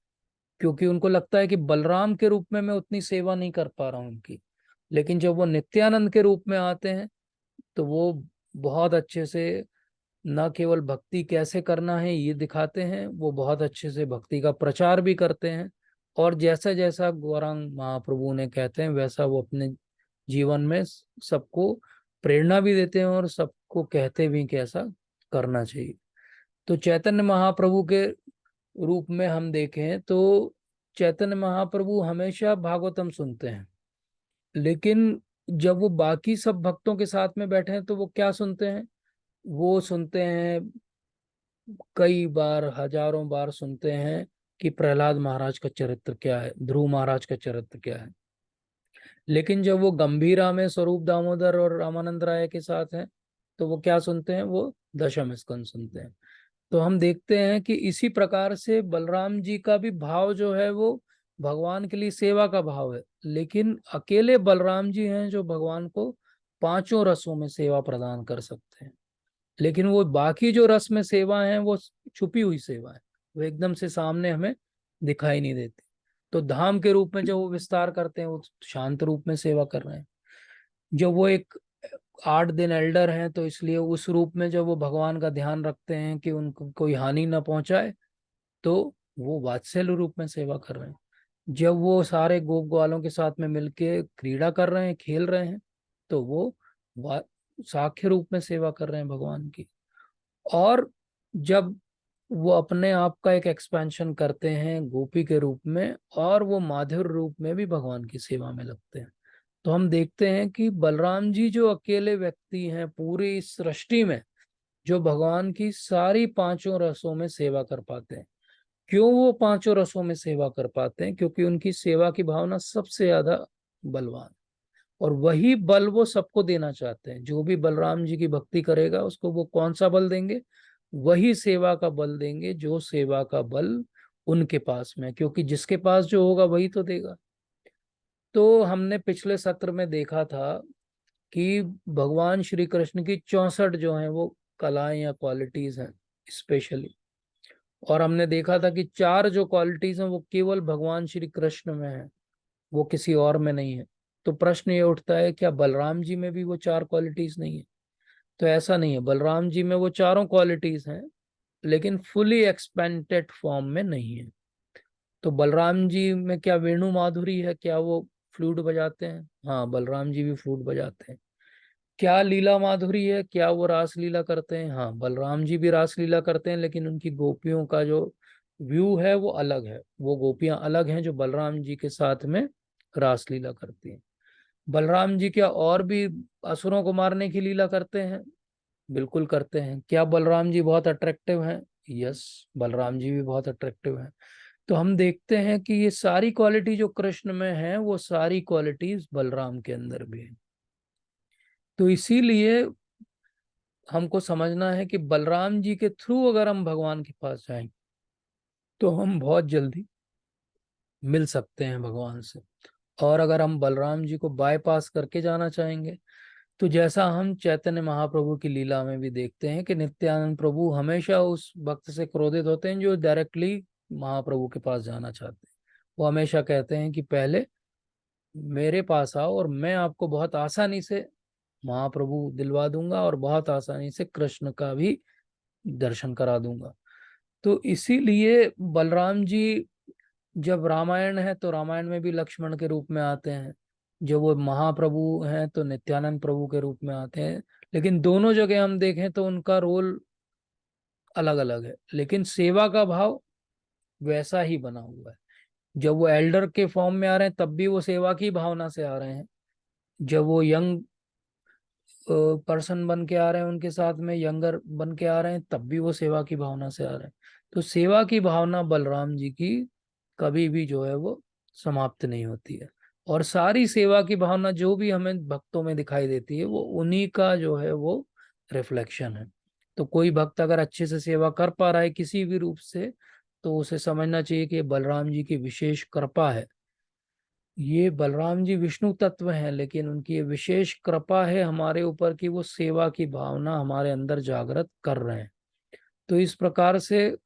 क्योंकि उनको लगता है कि बलराम के रूप में मैं उतनी सेवा नहीं कर पा रहा हूं उनकी। लेकिन जब वो नित्यानंद के रूप में आते हैं, तो वो बहुत अच्छे से न केवल भक्ति कैसे करना है ये दिखाते हैं, वो बहुत अच्छे से भक्ति का प्रचार भी करते हैं। और जैसा जैसा गौरांग महाप्रभु ने कहते हैं, वैसा वो अपने जीवन में सबको प्रेरणा भी देते हैं, और सबको कहते भी कि ऐसा करना चाहिए। तो चैतन्य महाप्रभु के रूप में हम देखें तो चैतन्य महाप्रभु हमेशा भागवतम सुनते हैं, लेकिन जब वो बाकी सब भक्तों के साथ में बैठे हैं तो वो क्या सुनते हैं? वो सुनते हैं, कई बार हजारों बार सुनते हैं कि प्रहलाद महाराज का चरित्र क्या है, ध्रुव महाराज का चरित्र क्या है। लेकिन जब वो गंभीरा में स्वरूप दामोदर और रामानंद राय के साथ हैं, तो वो क्या सुनते हैं? वो दशम स्कंद सुनते हैं। तो हम देखते हैं कि इसी प्रकार से बलराम जी का भी भाव जो है वो भगवान के लिए सेवा का भाव है। लेकिन अकेले बलराम जी हैं जो भगवान को पांचों रसों में सेवा प्रदान कर सकते हैं। लेकिन वो बाकी जो रस में सेवा है वो छुपी हुई सेवा है, वो एकदम से सामने हमें दिखाई नहीं देती। तो धाम के रूप में जो वो विस्तार करते हैं, वो शांत रूप में सेवा कर रहे हैं। जब वो एक 8 दिन एल्डर हैं, तो इसलिए उस रूप में जब वो भगवान का ध्यान रखते हैं कि उनको कोई हानि ना पहुंचाए, तो वो वात्सल्य रूप में सेवा कर रहे हैं। जब वो सारे गोप ग्वालों के साथ में मिलके क्रीड़ा कर रहे हैं, खेल रहे हैं, तो वो साख्य रूप में सेवा कर रहे हैं भगवान की। और जब वो अपने आप का एक एक्सपेंशन करते हैं गोपी के रूप में, और वो माधुर रूप में भी भगवान की सेवा में लगते हैं, तो हम देखते हैं कि बलराम जी जो अकेले व्यक्ति हैं पूरी इस सृष्टि में, जो भगवान की सारी पांचों रसों में सेवा कर पाते हैं। क्यों वो पांचों रसों में सेवा कर पाते हैं? क्योंकि उनकी सेवा की भावना सबसे ज्यादा बलवान, और वही बल वो सबको देना चाहते हैं। जो भी बलराम जी की भक्ति करेगा उसको वो कौन सा बल देंगे? वही सेवा का बल देंगे, जो सेवा का बल उनके पास में है, क्योंकि जिसके पास जो होगा वही तो देगा। तो हमने पिछले सत्र में देखा था कि भगवान श्री कृष्ण की 64 जो हैं वो कलाएं या क्वालिटीज हैं स्पेशली। और हमने देखा था कि 4 जो क्वालिटीज हैं वो केवल भगवान श्री कृष्ण में है, वो किसी और में नहीं है। तो प्रश्न ये उठता है, क्या बलराम जी में भी वो 4 क्वालिटीज नहीं है? तो ऐसा नहीं है, बलराम जी में वो चारों क्वालिटीज हैं, लेकिन फुली एक्सपेंडेड फॉर्म में नहीं है। तो बलराम जी में क्या वेणु माधुरी है? क्या वो फ्लूट बजाते हैं? हाँ, बलराम जी भी फ्लूट बजाते हैं। क्या लीला माधुरी है? क्या वो रास लीला करते हैं? हाँ, बलराम जी भी रास लीला करते हैं, लेकिन उनकी गोपियों का जो व्यू है वो अलग है। वो गोपियां अलग हैं जो बलराम जी के साथ में रास लीला करती हैं। बलराम जी क्या और भी असुरों को मारने की लीला करते हैं? बिल्कुल करते हैं। क्या बलराम जी बहुत अट्रैक्टिव हैं? यस, बलराम जी भी बहुत अट्रैक्टिव हैं। तो हम देखते हैं कि ये सारी क्वालिटी जो कृष्ण में है वो सारी क्वालिटीज बलराम के अंदर भी है। तो इसीलिए हमको समझना है कि बलराम जी के थ्रू अगर हम भगवान के पास जाएं तो हम बहुत जल्दी मिल सकते हैं भगवान से। और अगर हम बलराम जी को बाईपास करके जाना चाहेंगे, तो जैसा हम चैतन्य महाप्रभु की लीला में भी देखते हैं कि नित्यानंद प्रभु हमेशा उस भक्त से क्रोधित होते हैं जो डायरेक्टली महाप्रभु के पास जाना चाहते हैं। वो हमेशा कहते हैं कि पहले मेरे पास आओ और मैं आपको बहुत आसानी से महाप्रभु दिलवा दूंगा और बहुत आसानी से कृष्ण का भी दर्शन करा दूंगा। तो इसीलिए बलराम जी जब रामायण है तो रामायण में भी लक्ष्मण के रूप में आते हैं, जब वो महाप्रभु हैं तो नित्यानंद प्रभु के रूप में आते हैं। लेकिन दोनों जगह हम देखें तो उनका रोल अलग अलग है, लेकिन सेवा का भाव वैसा ही बना हुआ है। जब वो एल्डर के फॉर्म में आ रहे हैं तब भी वो सेवा की भावना से आ रहे हैं, जब वो यंग पर्सन बन के आ रहे हैं उनके साथ में यंगर बन के आ रहे हैं तब भी वो सेवा की भावना से आ रहे हैं। तो सेवा की भावना बलराम जी की कभी भी जो है वो समाप्त नहीं होती है। और सारी सेवा की भावना जो भी हमें भक्तों में दिखाई देती है वो उन्हीं का जो है वो रिफ्लेक्शन है। तो कोई भक्त अगर अच्छे से सेवा कर पा रहा है किसी भी रूप से, तो उसे समझना चाहिए कि ये बलराम जी की विशेष कृपा है। ये बलराम जी विष्णु तत्व हैं, लेकिन उनकी ये विशेष कृपा है हमारे ऊपर कि वो सेवा की भावना हमारे अंदर जागृत कर रहे हैं। तो इस प्रकार से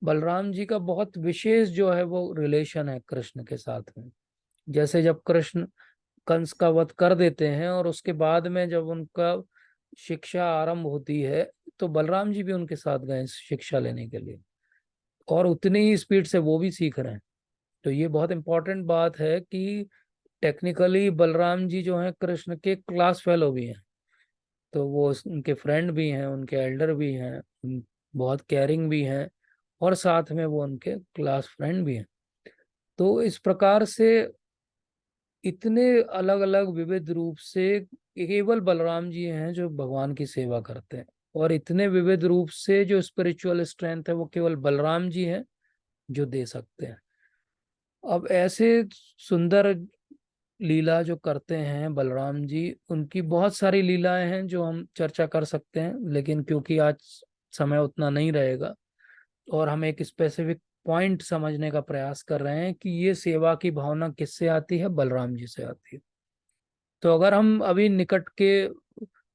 बलराम जी का बहुत विशेष जो है वो रिलेशन है कृष्ण के साथ में। जैसे जब कृष्ण कंस का वध कर देते हैं और उसके बाद में जब उनका शिक्षा आरंभ होती है, तो बलराम जी भी उनके साथ गए शिक्षा लेने के लिए, और उतनी ही स्पीड से वो भी सीख रहे हैं। तो ये बहुत इंपॉर्टेंट बात है कि टेक्निकली बलराम जी जो हैं कृष्ण के क्लास फेलो भी हैं। तो वो उनके फ्रेंड भी हैं, उनके एल्डर भी हैं, बहुत केयरिंग भी हैं, और साथ में वो उनके क्लास फ्रेंड भी हैं। तो इस प्रकार से इतने अलग अलग विविध रूप से केवल बलराम जी हैं जो भगवान की सेवा करते हैं, और इतने विविध रूप से जो स्पिरिचुअल स्ट्रेंथ है वो केवल बलराम जी हैं जो दे सकते हैं। अब ऐसे सुंदर लीला जो करते हैं बलराम जी, उनकी बहुत सारी लीलाएं हैं जो हम चर्चा कर सकते हैं, लेकिन क्योंकि आज समय उतना नहीं रहेगा और हम एक स्पेसिफिक पॉइंट समझने का प्रयास कर रहे हैं कि ये सेवा की भावना किससे आती है, बलराम जी से आती है। तो अगर हम अभी निकट के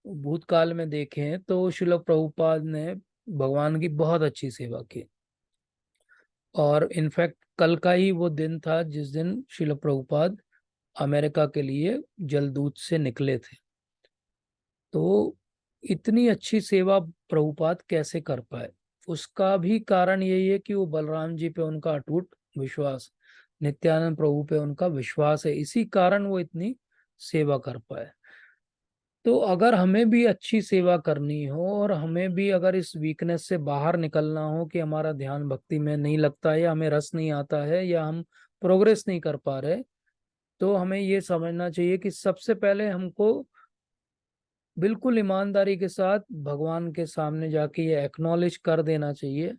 भूतकाल में देखें तो श्रील प्रभुपाद ने भगवान की बहुत अच्छी सेवा की। और इनफैक्ट कल का ही वो दिन था जिस दिन श्रील प्रभुपाद अमेरिका के लिए जलदूत से निकले थे। तो इतनी अच्छी सेवा प्रभुपाद कैसे कर पाए? उसका भी कारण यही है कि वो बलराम जी पे उनका अटूट विश्वास, नित्यानंद प्रभु पे उनका विश्वास है, इसी कारण वो इतनी सेवा कर पाए। तो अगर हमें भी अच्छी सेवा करनी हो और हमें भी अगर इस वीकनेस से बाहर निकलना हो कि हमारा ध्यान भक्ति में नहीं लगता है या हमें रस नहीं आता है या हम प्रोग्रेस नहीं कर पा रहे, तो हमें ये समझना चाहिए कि सबसे पहले हमको बिल्कुल ईमानदारी के साथ भगवान के सामने जाके ये एक्नॉलेज कर देना चाहिए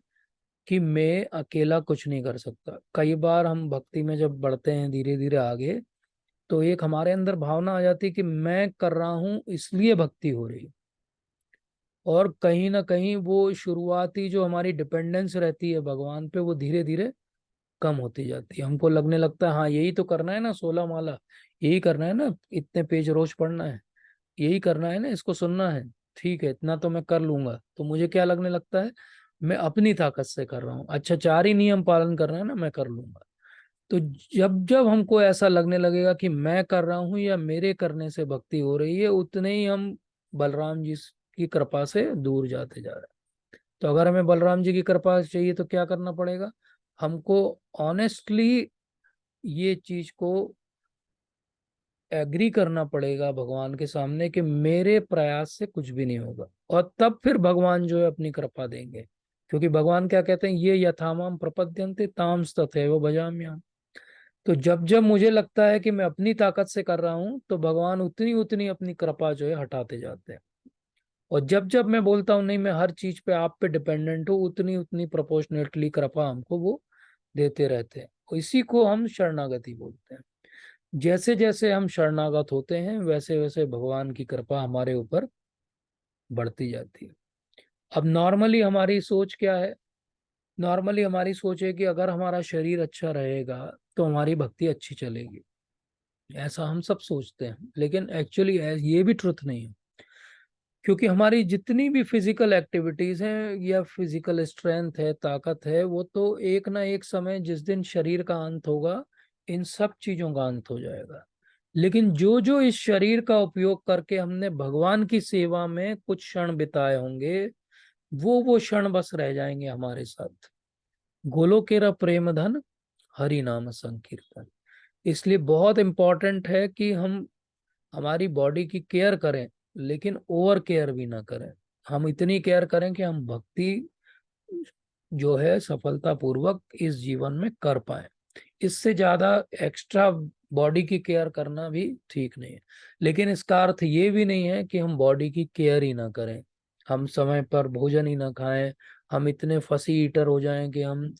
कि मैं अकेला कुछ नहीं कर सकता। कई बार हम भक्ति में जब बढ़ते हैं धीरे धीरे आगे, तो एक हमारे अंदर भावना आ जाती है कि मैं कर रहा हूं इसलिए भक्ति हो रही है, और कहीं ना कहीं वो शुरुआती जो हमारी डिपेंडेंस रहती है भगवान पे वो धीरे धीरे कम होती जाती है। हमको लगने लगता है हाँ यही तो करना है ना, 16 माला यही करना है ना, इतने पेज रोज पढ़ना है, यही करना है ना, इसको सुनना है, ठीक है इतना तो मैं कर लूंगा। तो मुझे क्या लगने लगता है, मैं अपनी ताकत से कर रहा हूँ। अच्छा, 4 ही नियम पालन करना है ना, मैं कर लूंगा। तो जब जब हमको ऐसा लगने लगेगा कि मैं कर रहा हूँ या मेरे करने से भक्ति हो रही है, उतने ही हम बलराम जी की कृपा से दूर जाते जा रहे हैं। तो अगर हमें बलराम जी की कृपा चाहिए तो क्या करना पड़ेगा? हमको ऑनेस्टली ये चीज को एग्री करना पड़ेगा भगवान के सामने कि मेरे प्रयास से कुछ भी नहीं होगा, और तब फिर भगवान जो है अपनी कृपा देंगे। क्योंकि भगवान क्या कहते हैं, ये यथामाम प्रपद्यन्ते ताम तथैव भजाम्यहम्। तो जब जब मुझे लगता है कि मैं अपनी ताकत से कर रहा हूं, तो भगवान उतनी उतनी अपनी कृपा जो है हटाते जाते हैं। और जब जब मैं बोलता हूँ नहीं, मैं हर चीज पे आप पे डिपेंडेंट हूँ, उतनी उतनी प्रोपोर्शनेटली कृपा हमको वो देते रहते हैं। और इसी को हम शरणागति बोलते हैं। जैसे जैसे हम शरणागत होते हैं, वैसे वैसे भगवान की कृपा हमारे ऊपर बढ़ती जाती है। अब नॉर्मली हमारी सोच क्या है? नॉर्मली हमारी सोच है कि अगर हमारा शरीर अच्छा रहेगा तो हमारी भक्ति अच्छी चलेगी। ऐसा हम सब सोचते हैं, लेकिन एक्चुअली ये भी ट्रुथ नहीं है। क्योंकि हमारी जितनी भी फिजिकल एक्टिविटीज हैं या फिजिकल स्ट्रेंथ है, ताकत है, वो तो एक ना एक समय, जिस दिन शरीर का अंत होगा, इन सब चीजों का अंत हो जाएगा। लेकिन जो जो इस शरीर का उपयोग करके हमने भगवान की सेवा में कुछ क्षण बिताए होंगे, वो क्षण बस रह जाएंगे हमारे साथ। गोलोकेरा प्रेम धन हरि नाम संकीर्तन। इसलिए बहुत इंपॉर्टेंट है कि हम हमारी बॉडी की केयर करें, लेकिन ओवर केयर भी ना करें। हम इतनी केयर करें कि हम भक्ति जो है सफलता पूर्वक इस जीवन में कर पाए। इससे ज्यादा एक्स्ट्रा बॉडी की केयर करना भी ठीक नहीं है। लेकिन इसका अर्थ ये भी नहीं है कि हम बॉडी की केयर ही ना करें, हम समय पर भोजन ही ना खाएं, हम इतने फसी ईटर हो जाएं कि हम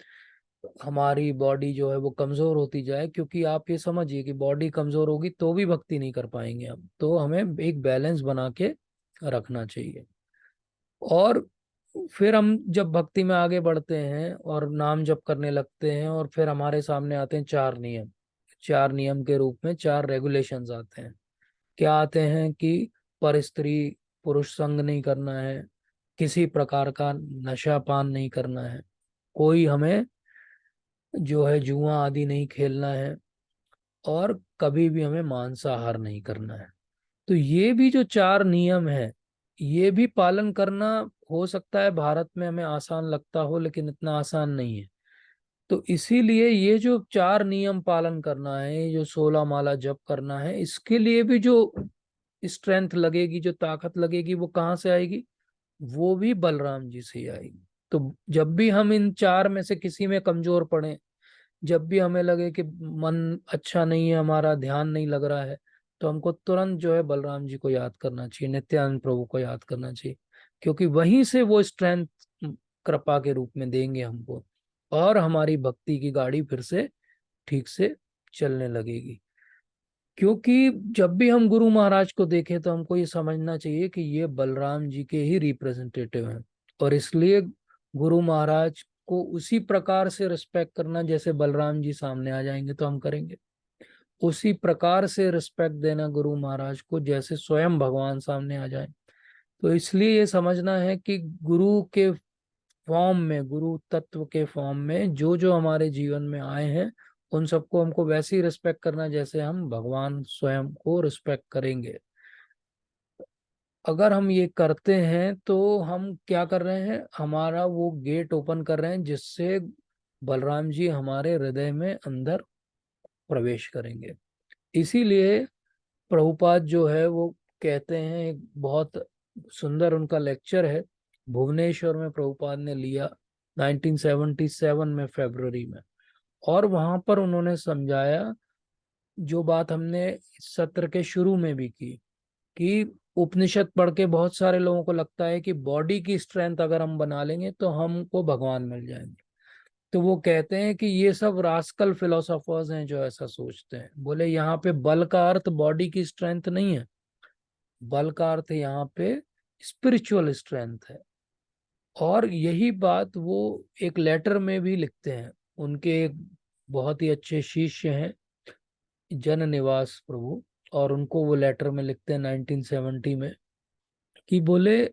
हमारी बॉडी जो है वो कमजोर होती जाए। क्योंकि आप ये समझिए कि बॉडी कमजोर होगी तो भी भक्ति नहीं कर पाएंगे हम। तो हमें एक बैलेंस बना के रखना चाहिए। और फिर हम जब भक्ति में आगे बढ़ते हैं और नाम जप करने लगते हैं, और फिर हमारे सामने आते हैं 4 नियम। 4 नियम के रूप में 4 रेगुलेशंस आते हैं। क्या आते हैं कि पर स्त्री पुरुष संग नहीं करना है, किसी प्रकार का नशा पान नहीं करना है, कोई हमें जो है जुआ आदि नहीं खेलना है, और कभी भी हमें मांसाहार नहीं करना है। तो ये भी जो 4 नियम है, ये भी पालन करना, हो सकता है भारत में हमें आसान लगता हो, लेकिन इतना आसान नहीं है। तो इसीलिए ये जो 4 नियम पालन करना है, ये जो 16 माला जप करना है, इसके लिए भी जो स्ट्रेंथ लगेगी, जो ताकत लगेगी, वो कहाँ से आएगी? वो भी बलराम जी से ही आएगी। तो जब भी हम इन 4 में से किसी में कमजोर पड़े, जब भी हमें लगे कि मन अच्छा नहीं है, हमारा ध्यान नहीं लग रहा है, तो हमको तुरंत जो है बलराम जी को याद करना चाहिए, नित्यानंद प्रभु को याद करना चाहिए। क्योंकि वहीं से वो स्ट्रेंथ कृपा के रूप में देंगे हमको, और हमारी भक्ति की गाड़ी फिर से ठीक से चलने लगेगी। क्योंकि जब भी हम गुरु महाराज को देखें तो हमको ये समझना चाहिए कि ये बलराम जी के ही रिप्रेजेंटेटिव हैं। और इसलिए गुरु महाराज को उसी प्रकार से रिस्पेक्ट करना, जैसे बलराम जी सामने आ जाएंगे तो हम करेंगे। उसी प्रकार से रिस्पेक्ट देना गुरु महाराज को, जैसे स्वयं भगवान सामने आ जाए। तो इसलिए ये समझना है कि गुरु के फॉर्म में, गुरु तत्व के फॉर्म में जो जो हमारे जीवन में आए हैं, उन सबको हमको वैसे ही रिस्पेक्ट करना जैसे हम भगवान स्वयं को रिस्पेक्ट करेंगे। अगर हम ये करते हैं तो हम क्या कर रहे हैं, हमारा वो गेट ओपन कर रहे हैं जिससे बलराम जी हमारे हृदय में अंदर प्रवेश करेंगे। इसीलिए प्रभुपाद जो है वो कहते हैं, एक बहुत सुंदर उनका लेक्चर है, भुवनेश्वर में प्रभुपाद ने लिया 1977 में, फरवरी में। और वहां पर उन्होंने समझाया जो बात हमने इस सत्र के शुरू में भी की, कि उपनिषद पढ़ के बहुत सारे लोगों को लगता है कि बॉडी की स्ट्रेंथ अगर हम बना लेंगे तो हमको भगवान मिल जाएंगे। तो वो कहते हैं कि ये सब रास्कल फिलोसोफर्स हैं जो ऐसा सोचते हैं। बोले यहाँ पे बल का अर्थ बॉडी की स्ट्रेंथ नहीं है, बल का अर्थ यहाँ पे स्पिरिचुअल स्ट्रेंथ है। और यही बात वो एक लेटर में भी लिखते हैं। उनके एक बहुत ही अच्छे शिष्य हैं जन निवास प्रभु, और उनको वो लेटर में लिखते हैं 1970 में, कि बोले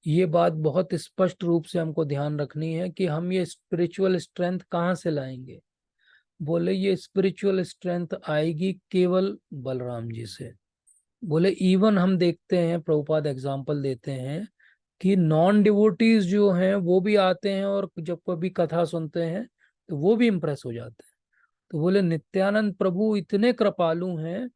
ये बात बहुत स्पष्ट रूप से हमको ध्यान रखनी है कि हम ये स्पिरिचुअल स्ट्रेंथ कहाँ से लाएंगे। बोले ये स्पिरिचुअल स्ट्रेंथ आएगी केवल बलराम जी से। बोले इवन हम देखते हैं, प्रभुपाद एग्जाम्पल देते हैं कि नॉन डिवोटीज जो हैं वो भी आते हैं और जब कभी कथा सुनते हैं तो वो भी इम्प्रेस हो जाते हैं। तो बोले नित्यानंद प्रभु इतने कृपालु हैं,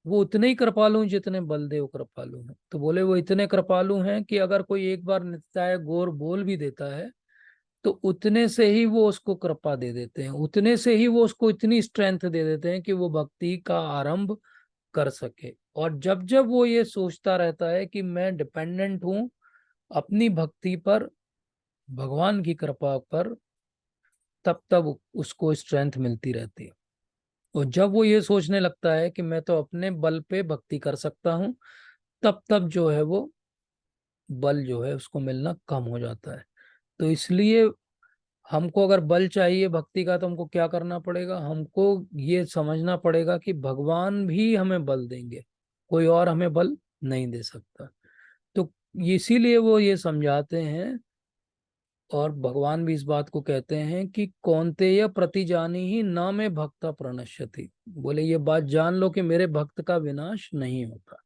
वो उतने ही कृपालु हैं जितने बलदेव कृपालु हैं। तो बोले वो इतने कृपालु हैं कि अगर कोई एक बार नित्याय गौर बोल भी देता है तो उतने से ही वो उसको कृपा दे देते हैं, उतने से ही वो उसको इतनी स्ट्रेंथ दे देते हैं कि वो भक्ति का आरंभ कर सके। और जब जब वो ये सोचता रहता है कि मैं डिपेंडेंट हूं अपनी भक्ति पर, भगवान की कृपा पर, तब तब उसको स्ट्रेंथ मिलती रहती है। और जब वो ये सोचने लगता है कि मैं तो अपने बल पे भक्ति कर सकता हूँ, तब तब जो है वो बल जो है उसको मिलना कम हो जाता है। तो इसलिए हमको अगर बल चाहिए भक्ति का तो हमको क्या करना पड़ेगा, हमको ये समझना पड़ेगा कि भगवान भी हमें बल देंगे, कोई और हमें बल नहीं दे सकता। तो इसीलिए वो ये समझाते हैं और भगवान भी इस बात को कहते हैं कि कौन्तेय प्रतिजानी ही न में भक्ता प्रणश्यति। बोले ये बात जान लो कि मेरे भक्त का विनाश नहीं होता।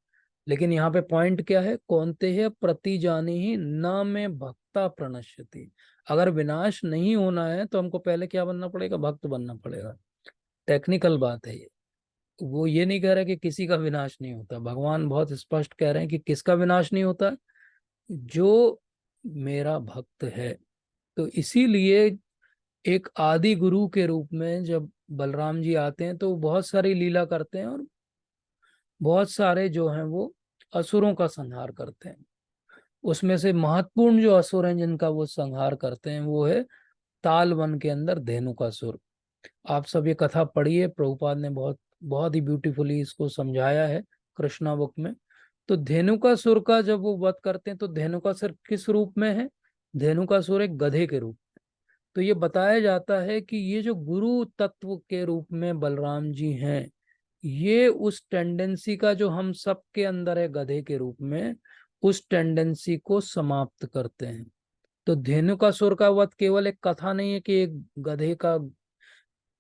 लेकिन यहाँ पे पॉइंट क्या है, कौन्तेय प्रतिजानी ही न में भक्ता प्रणश्यति। अगर विनाश नहीं होना है तो हमको पहले क्या बनना पड़ेगा, भक्त बनना पड़ेगा। टेक्निकल बात है ये। वो ये नहीं कह रहे कि किसी का विनाश नहीं होता, भगवान बहुत स्पष्ट कह रहे हैं कि किसका विनाश नहीं होता, जो मेरा भक्त है। तो इसीलिए एक आदि गुरु के रूप में जब बलराम जी आते हैं तो वो बहुत सारी लीला करते हैं और बहुत सारे जो हैं वो असुरों का संहार करते हैं। उसमें से महत्वपूर्ण जो असुर हैं जिनका वो संहार करते हैं वो है ताल वन के अंदर धेनुकासुर। आप सब ये कथा पढ़िए, प्रभुपाद ने बहुत बहुत ही ब्यूटीफुली इसको समझाया है कृष्णा बुक में। तो धेनुकासुर का जब वो वध करते हैं तो धेनुकासुर किस रूप में है, धेनुकासुर एक गधे के रूप। तो ये बताया जाता है कि ये जो गुरु तत्व के रूप में बलराम जी हैं, ये उस टेंडेंसी का जो हम सब के अंदर है गधे के रूप में, उस टेंडेंसी को समाप्त करते हैं। तो धेनुकासुर का वध केवल एक कथा नहीं है कि एक गधे का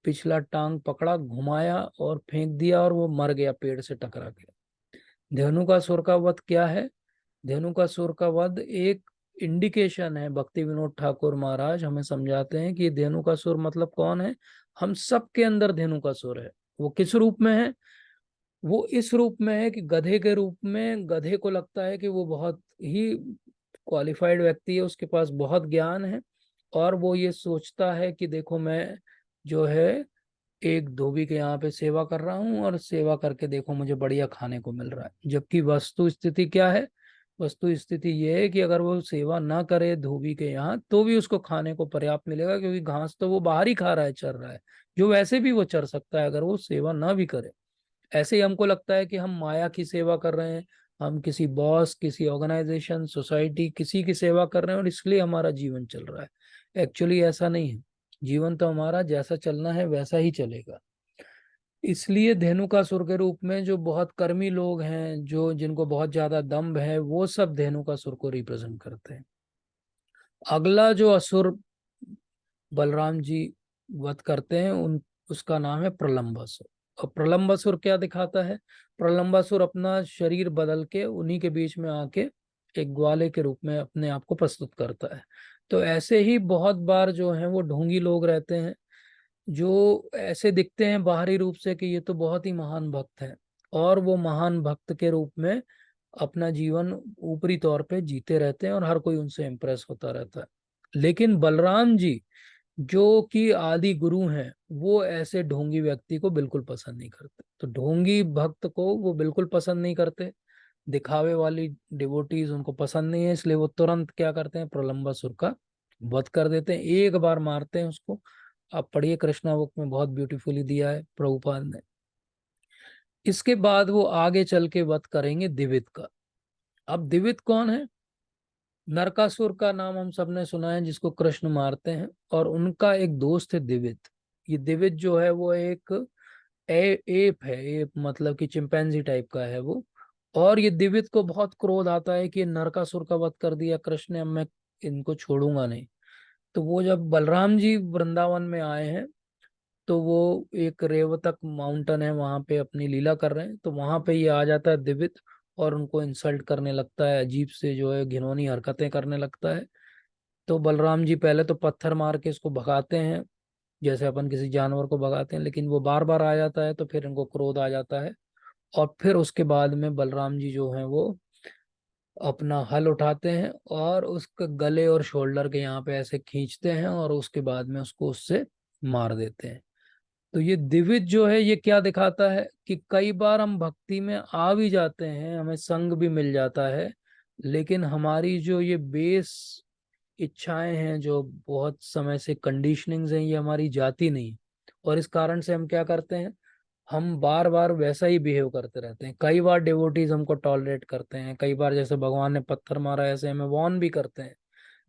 पिछला टांग पकड़ा, घुमाया और फेंक दिया और वो मर गया पेड़ से टकरा के। धेनुकासुर का वध क्या है, धेनुकासुर का वध एक इंडिकेशन है। भक्ति विनोद ठाकुर महाराज हमें समझाते हैं कि धेनुकासुर मतलब कौन है, हम सब के अंदर धेनुकासुर है। वो किस रूप में है, वो इस रूप में है कि गधे के रूप में। गधे को लगता है कि वो बहुत ही क्वालिफाइड व्यक्ति है, उसके पास बहुत ज्ञान है, और वो ये सोचता है कि देखो मैं जो है एक धोबी के यहाँ पे सेवा कर रहा हूँ और सेवा करके देखो मुझे बढ़िया खाने को मिल रहा है। जबकि वस्तु स्थिति क्या है, वस्तु स्थिति ये है कि अगर वो सेवा ना करे धोबी के यहाँ तो भी उसको खाने को पर्याप्त मिलेगा, क्योंकि घास तो वो बाहर ही खा रहा है, चर रहा है, जो वैसे भी वो चर सकता है अगर वो सेवा ना भी करे। ऐसे ही हमको लगता है कि हम माया की सेवा कर रहे हैं, हम किसी बॉस, किसी ऑर्गेनाइजेशन, सोसाइटी, किसी की सेवा कर रहे हैं और इसलिए हमारा जीवन चल रहा है। एक्चुअली ऐसा नहीं है, जीवन तो हमारा जैसा चलना है वैसा ही चलेगा। इसलिए धेनुकासुर के रूप में जो बहुत कर्मी लोग हैं, जो जिनको बहुत ज्यादा दम्भ है, वो सब धेनुकासुर को रिप्रेजेंट करते हैं। अगला जो असुर बलराम जी वध करते हैं उसका नाम है प्रलंबासुर। और प्रलंबासुर क्या दिखाता है, प्रलंबासुर अपना शरीर बदल के उन्हीं के बीच में आके एक ग्वाले के रूप में अपने आप को प्रस्तुत करता है। तो ऐसे ही बहुत बार जो है वो ढोंगी लोग रहते हैं, जो ऐसे दिखते हैं बाहरी रूप से कि ये तो बहुत ही महान भक्त है, और वो महान भक्त के रूप में अपना जीवन ऊपरी तौर पे जीते रहते हैं और हर कोई उनसे इम्प्रेस होता रहता है। लेकिन बलराम जी जो कि आदि गुरु हैं, वो ऐसे ढोंगी व्यक्ति को बिल्कुल पसंद नहीं करते। तो ढोंगी भक्त को वो बिल्कुल पसंद नहीं करते, दिखावे वाली डिवोटीज उनको पसंद नहीं है, इसलिए वो तुरंत क्या करते हैं, प्रलंबासुर का वध कर देते हैं, एक बार मारते हैं उसको। आप पढ़िए, कृष्णा बुक में बहुत ब्यूटीफुली दिया है प्रभुपाद ने। इसके बाद वो आगे चल के वध करेंगे दिवित का। अब दिवित कौन है, नरकासुर का नाम हम सबने सुना है जिसको कृष्ण मारते हैं, और उनका एक दोस्त है दिवित। ये दिवित जो है वो एक एप है, एप मतलब कि चिंपैंजी टाइप का है वो, और ये दिवित को बहुत क्रोध आता है कि नरकासुर का वध कर दिया कृष्ण ने, अब मैं इनको छोड़ूंगा नहीं। तो वो जब बलराम जी वृंदावन में आए हैं, तो वो एक रेवतक माउंटेन है वहां पे अपनी लीला कर रहे हैं, तो वहां पे ये आ जाता है दिवित और उनको इंसल्ट करने लगता है, अजीब से जो है घिनौनी हरकतें करने लगता है। तो बलराम जी पहले तो पत्थर मार के इसको भगाते हैं, जैसे अपन किसी जानवर को भगाते हैं, लेकिन वो बार बार आ जाता है, तो फिर इनको क्रोध आ जाता है। और फिर उसके बाद में बलराम जी जो हैं वो अपना हल उठाते हैं और उसके गले और शोल्डर के यहाँ पे ऐसे खींचते हैं और उसके बाद में उसको उससे मार देते हैं। तो ये दिव्य जो है ये क्या दिखाता है कि कई बार हम भक्ति में आ भी जाते हैं, हमें संग भी मिल जाता है, लेकिन हमारी जो ये बेस इच्छाएं हैं, जो बहुत समय से कंडीशनिंग्स हैं, ये हमारी जाती नहीं। और इस कारण से हम क्या करते हैं, हम बार बार वैसा ही बिहेव करते रहते हैं। कई बार डिवोटीज हमको टॉलरेट करते हैं, कई बार जैसे भगवान ने पत्थर मारा ऐसे हमें वॉर्न भी करते हैं,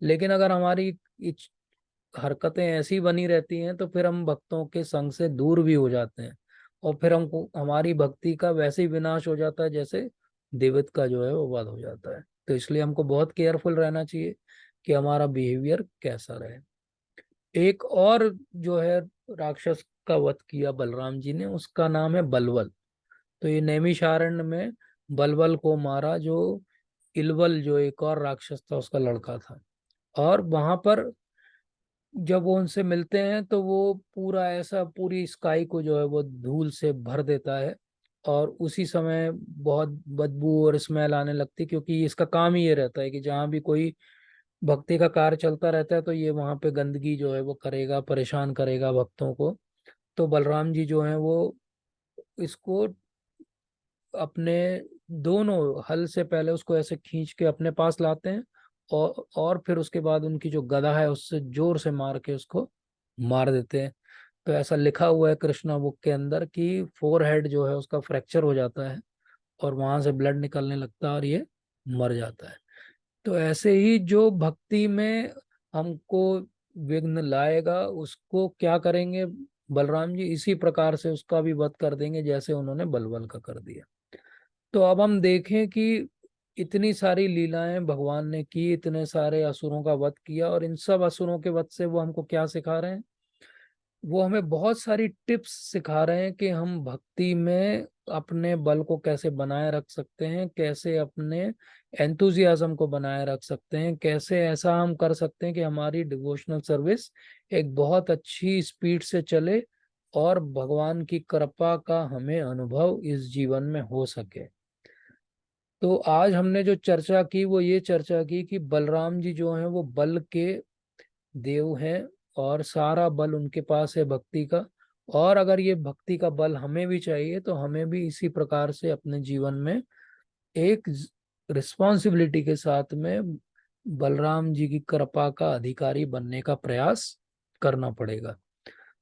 लेकिन अगर हमारी हरकतें ऐसी बनी रहती हैं तो फिर हम भक्तों के संग से दूर भी हो जाते हैं, और फिर हमको हमारी भक्ति का वैसे ही विनाश हो जाता है जैसे देवत का जो है वो वध हो जाता है। तो इसलिए हमको बहुत केयरफुल रहना चाहिए कि हमारा बिहेवियर कैसा रहे। एक और जो है राक्षस का वध किया बलराम जी ने, उसका नाम है बलवल। तो ये नैमिषारण्य में बलवल को मारा, जो इलवल जो एक और राक्षस था उसका लड़का था। और वहां पर जब वो उनसे मिलते हैं तो वो पूरा ऐसा पूरी स्काई को जो है वो धूल से भर देता है, और उसी समय बहुत बदबू और स्मेल आने लगती है, क्योंकि इसका काम ही ये रहता है कि जहाँ भी कोई भक्ति का कार्य चलता रहता है तो ये वहां पे गंदगी जो है वो करेगा, परेशान करेगा भक्तों को। तो बलराम जी जो है वो इसको अपने दोनों हल से पहले उसको ऐसे खींच के अपने पास लाते हैं, और फिर उसके बाद उनकी जो गदा है उससे जोर से मार के उसको मार देते हैं। तो ऐसा लिखा हुआ है कृष्णा बुक के अंदर कि फोरहेड जो है उसका फ्रैक्चर हो जाता है और वहां से ब्लड निकलने लगता है और ये मर जाता है। तो ऐसे ही जो भक्ति में हमको विघ्न लाएगा उसको क्या करेंगे बलराम जी, इसी प्रकार से उसका भी वध कर देंगे जैसे उन्होंने बलवल का कर दिया। तो अब हम देखें कि इतनी सारी लीलाएं भगवान ने की, इतने सारे असुरों का वध किया, और इन सब असुरों के वध से वो हमको क्या सिखा रहे हैं, वो हमें बहुत सारी टिप्स सिखा रहे हैं कि हम भक्ति में अपने बल को कैसे बनाए रख सकते हैं, कैसे अपने एंथुजियाज्म को बनाए रख सकते हैं, कैसे ऐसा हम कर सकते हैं कि हमारी डिवोशनल सर्विस एक बहुत अच्छी स्पीड से चले और भगवान की कृपा का हमें अनुभव इस जीवन में हो सके। तो आज हमने जो चर्चा की वो ये चर्चा की कि बलराम जी जो हैं वो बल के देव हैं, और सारा बल उनके पास है भक्ति का। और अगर ये भक्ति का बल हमें भी चाहिए तो हमें भी इसी प्रकार से अपने जीवन में एक रिस्पॉन्सिबिलिटी के साथ में बलराम जी की कृपा का अधिकारी बनने का प्रयास करना पड़ेगा।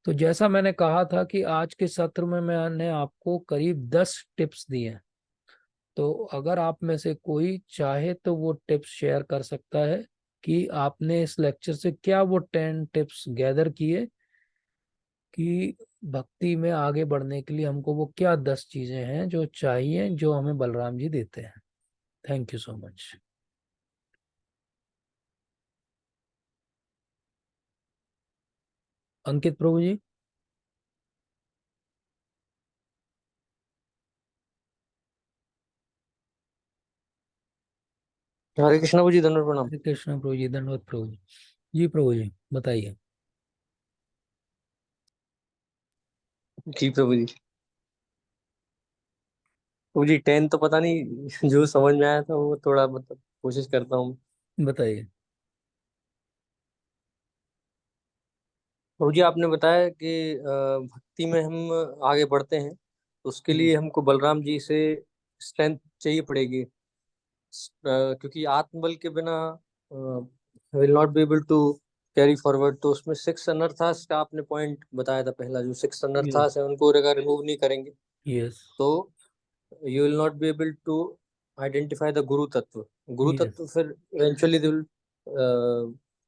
तो जैसा मैंने कहा था कि आज के सत्र में मैंने आपको करीब 10 टिप्स दिए हैं। तो अगर आप में से कोई चाहे तो वो टिप्स शेयर कर सकता है कि आपने इस लेक्चर से क्या वो 10 टिप्स गैदर किए कि भक्ति में आगे बढ़ने के लिए हमको वो क्या 10 चीजें हैं जो चाहिए, जो हमें बलराम जी देते हैं। Thank you so much. Ankit Prabhu ji. Hare Krishna ji, धन्यवाद, प्रणाम। हरे कृष्ण प्रभु जी, धन्यवाद प्रभु जी। जी प्रभु जी बताइए। जी प्रभु जी। प्रभु जी 10 तो पता नहीं, जो समझ में आया था वो थोड़ा मतलब कोशिश करता हूँ। बताइए। प्रभु जी आपने बताया कि भक्ति में हम आगे बढ़ते हैं तो उसके लिए हमको बलराम जी से स्ट्रेंथ चाहिए पड़ेगी। क्योंकि आत्मबल के बिना will not be able to carry forward. तो उसमें 6 अनर्थास का आपने पॉइंट बताया था, पहला जो 6 अनर्थास यस। है उनको अगर रिमूव नहीं करेंगे यस। तो you will not be able to identify the guru tattva. Guru yes. tattva फिर eventually they will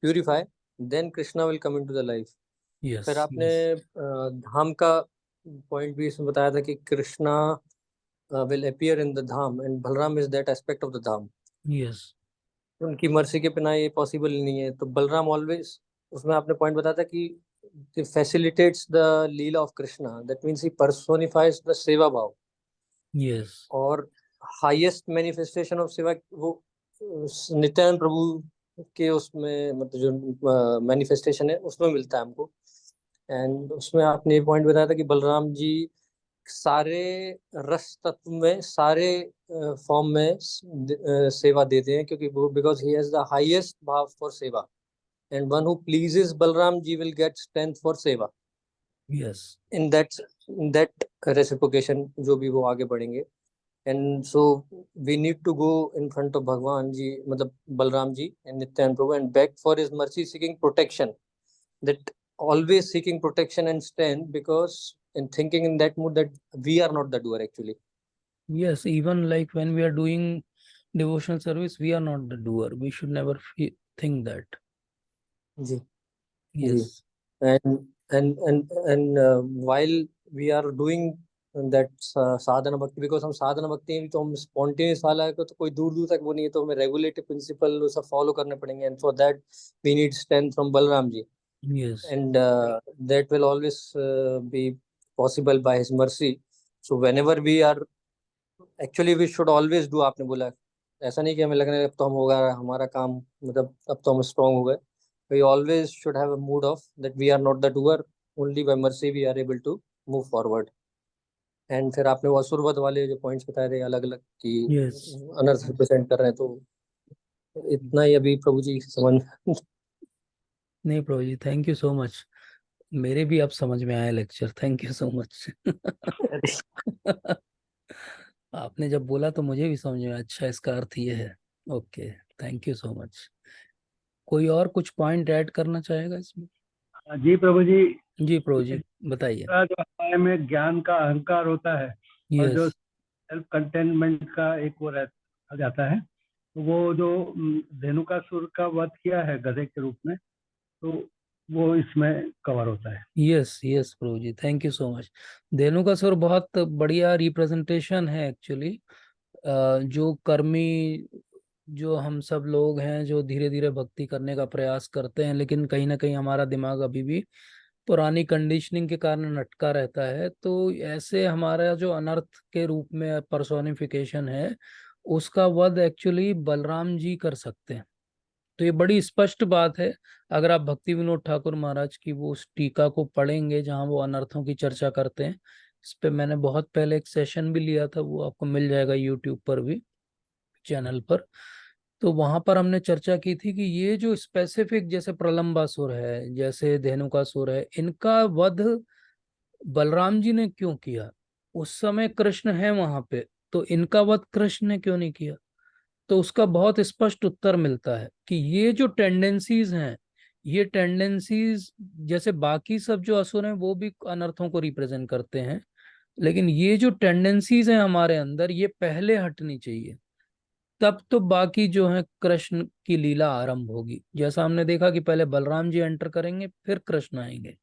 purify, then Krishna will come into the life. Yes. फिर आपने यस। धाम का पॉइंट भी इसमें बताया था कि Krishna will appear in the dham, and Balram is that aspect of the dham. Yes. उनकी मर्जी के बिना ये पॉसिबल नहीं है, तो बलराम ऑलवेज, उसमें आपने पॉइंट बताया था कि facilitates the lila of Krishna, that means he personifies the seva bhav. Yes. और हाईएस्ट मैनिफेस्टेशन ऑफ सेवा वो नित्यानंद प्रभु के उसमें, मतलब जो मैनिफेस्टेशन है उसमें मिलता है हमको। एंड उसमें आपने ये पॉइंट बताया था कि बलराम जी सारे रस तत्व में, सारे फॉर्म में सेवा देते हैं, क्योंकि वो because he has the highest bhav for seva, and one who pleases Balram ji will get strength for seva. Yes. In that reciprocation जो भी वो आगे बढ़ेंगे। And so we need to go in front of Bhagwan ji, मतलब Balram ji and Nityanand Prabhu, and beg for his mercy, seeking protection, that always seeking protection and strength, because in thinking in that mood that we are not the doer actually. Yes, even like when we are doing devotional service, we are not the doer. We should never think that. जी जी। Yes. and while we are doing that sadhana bhakti, because हम साधना भक्ति हैं, तो हम spontaneous वाला है तो कोई दूर दूर तक वो नहीं है, तो हमें regulative principle वो सब follow करने पड़ेंगे, and for that we need strength from Balram ji, Yes. and that will always be possible by his mercy. So whenever we are, actually we should always do, आपने बोला ऐसा नहीं कि हमें लगने अब तो हम होगा हमारा काम, मतलब अब तो हम स्ट्रांग हो गए। We always should have a mood of that we are not the doer, only by mercy we are able to move forward. And फिर आपने वो असुरवध वाले जो पॉइंट्स बताए थे अलग अलग कि Yes. अनर्थ रिप्रेजेंट कर रहे हैं, तो इतना ही अभी प्रभु जी समझ। नहीं प्रभु ji, thank you so much. मेरे भी अब समझ में आया lecture, thank you so much. आपने जब बोला तो मुझे भी समझ में आया, अच्छा इसका अर्थ ये है। Okay, thank you so much. कोई और कुछ पॉइंट ऐड करना चाहेगा इसमें? जी प्रभु जी। जी प्रभु जी बताइए। जो हमारे में ज्ञान का अहंकार होता है और जो यस। सेल्फ कंटेनमेंट का एक वो आ जाता है, तो वो जो धेनुकासुर का वध किया है गधे के रूप में, तो वो इसमें कवर होता है। Yes yes Prabhu ji, thank you so much. Dhenukasura बहुत बढ़िया रिप्रेजेंटेशन है एक्चुअली। जो कर्मी, जो हम सब लोग हैं जो धीरे धीरे भक्ति करने का प्रयास करते हैं, लेकिन कहीं ना कहीं हमारा दिमाग अभी भी पुरानी कंडीशनिंग के कारण अटका रहता है, तो ऐसे हमारा जो अनर्थ के रूप में पर्सोनिफिकेशन है, उसका वध एक्चुअली बलराम जी कर सकते हैं। तो ये बड़ी स्पष्ट बात है। अगर आप भक्ति विनोद ठाकुर महाराज की वो उस टीका को पढ़ेंगे जहाँ वो अनर्थों की चर्चा करते हैं, इस पे मैंने बहुत पहले एक सेशन भी लिया था, वो आपको मिल जाएगा यूट्यूब पर भी, चैनल पर। तो वहां पर हमने चर्चा की थी कि ये जो स्पेसिफिक, जैसे प्रलंबासुर है, जैसे धेनुकासुर है, इनका वध बलराम जी ने क्यों किया? उस समय कृष्ण है वहां पे, तो इनका वध कृष्ण ने क्यों नहीं किया? तो उसका बहुत स्पष्ट उत्तर मिलता है कि ये जो टेंडेंसीज हैं, ये टेंडेंसीज जैसे बाकी सब जो असुर हैं वो भी अनर्थों को रिप्रेजेंट करते हैं, लेकिन ये जो टेंडेंसीज हैं हमारे अंदर, ये पहले हटनी चाहिए, तब तो बाकी जो है कृष्ण की लीला आरंभ होगी। जैसा हमने देखा कि पहले बलराम जी एंटर करेंगे, फिर कृष्ण आएंगे।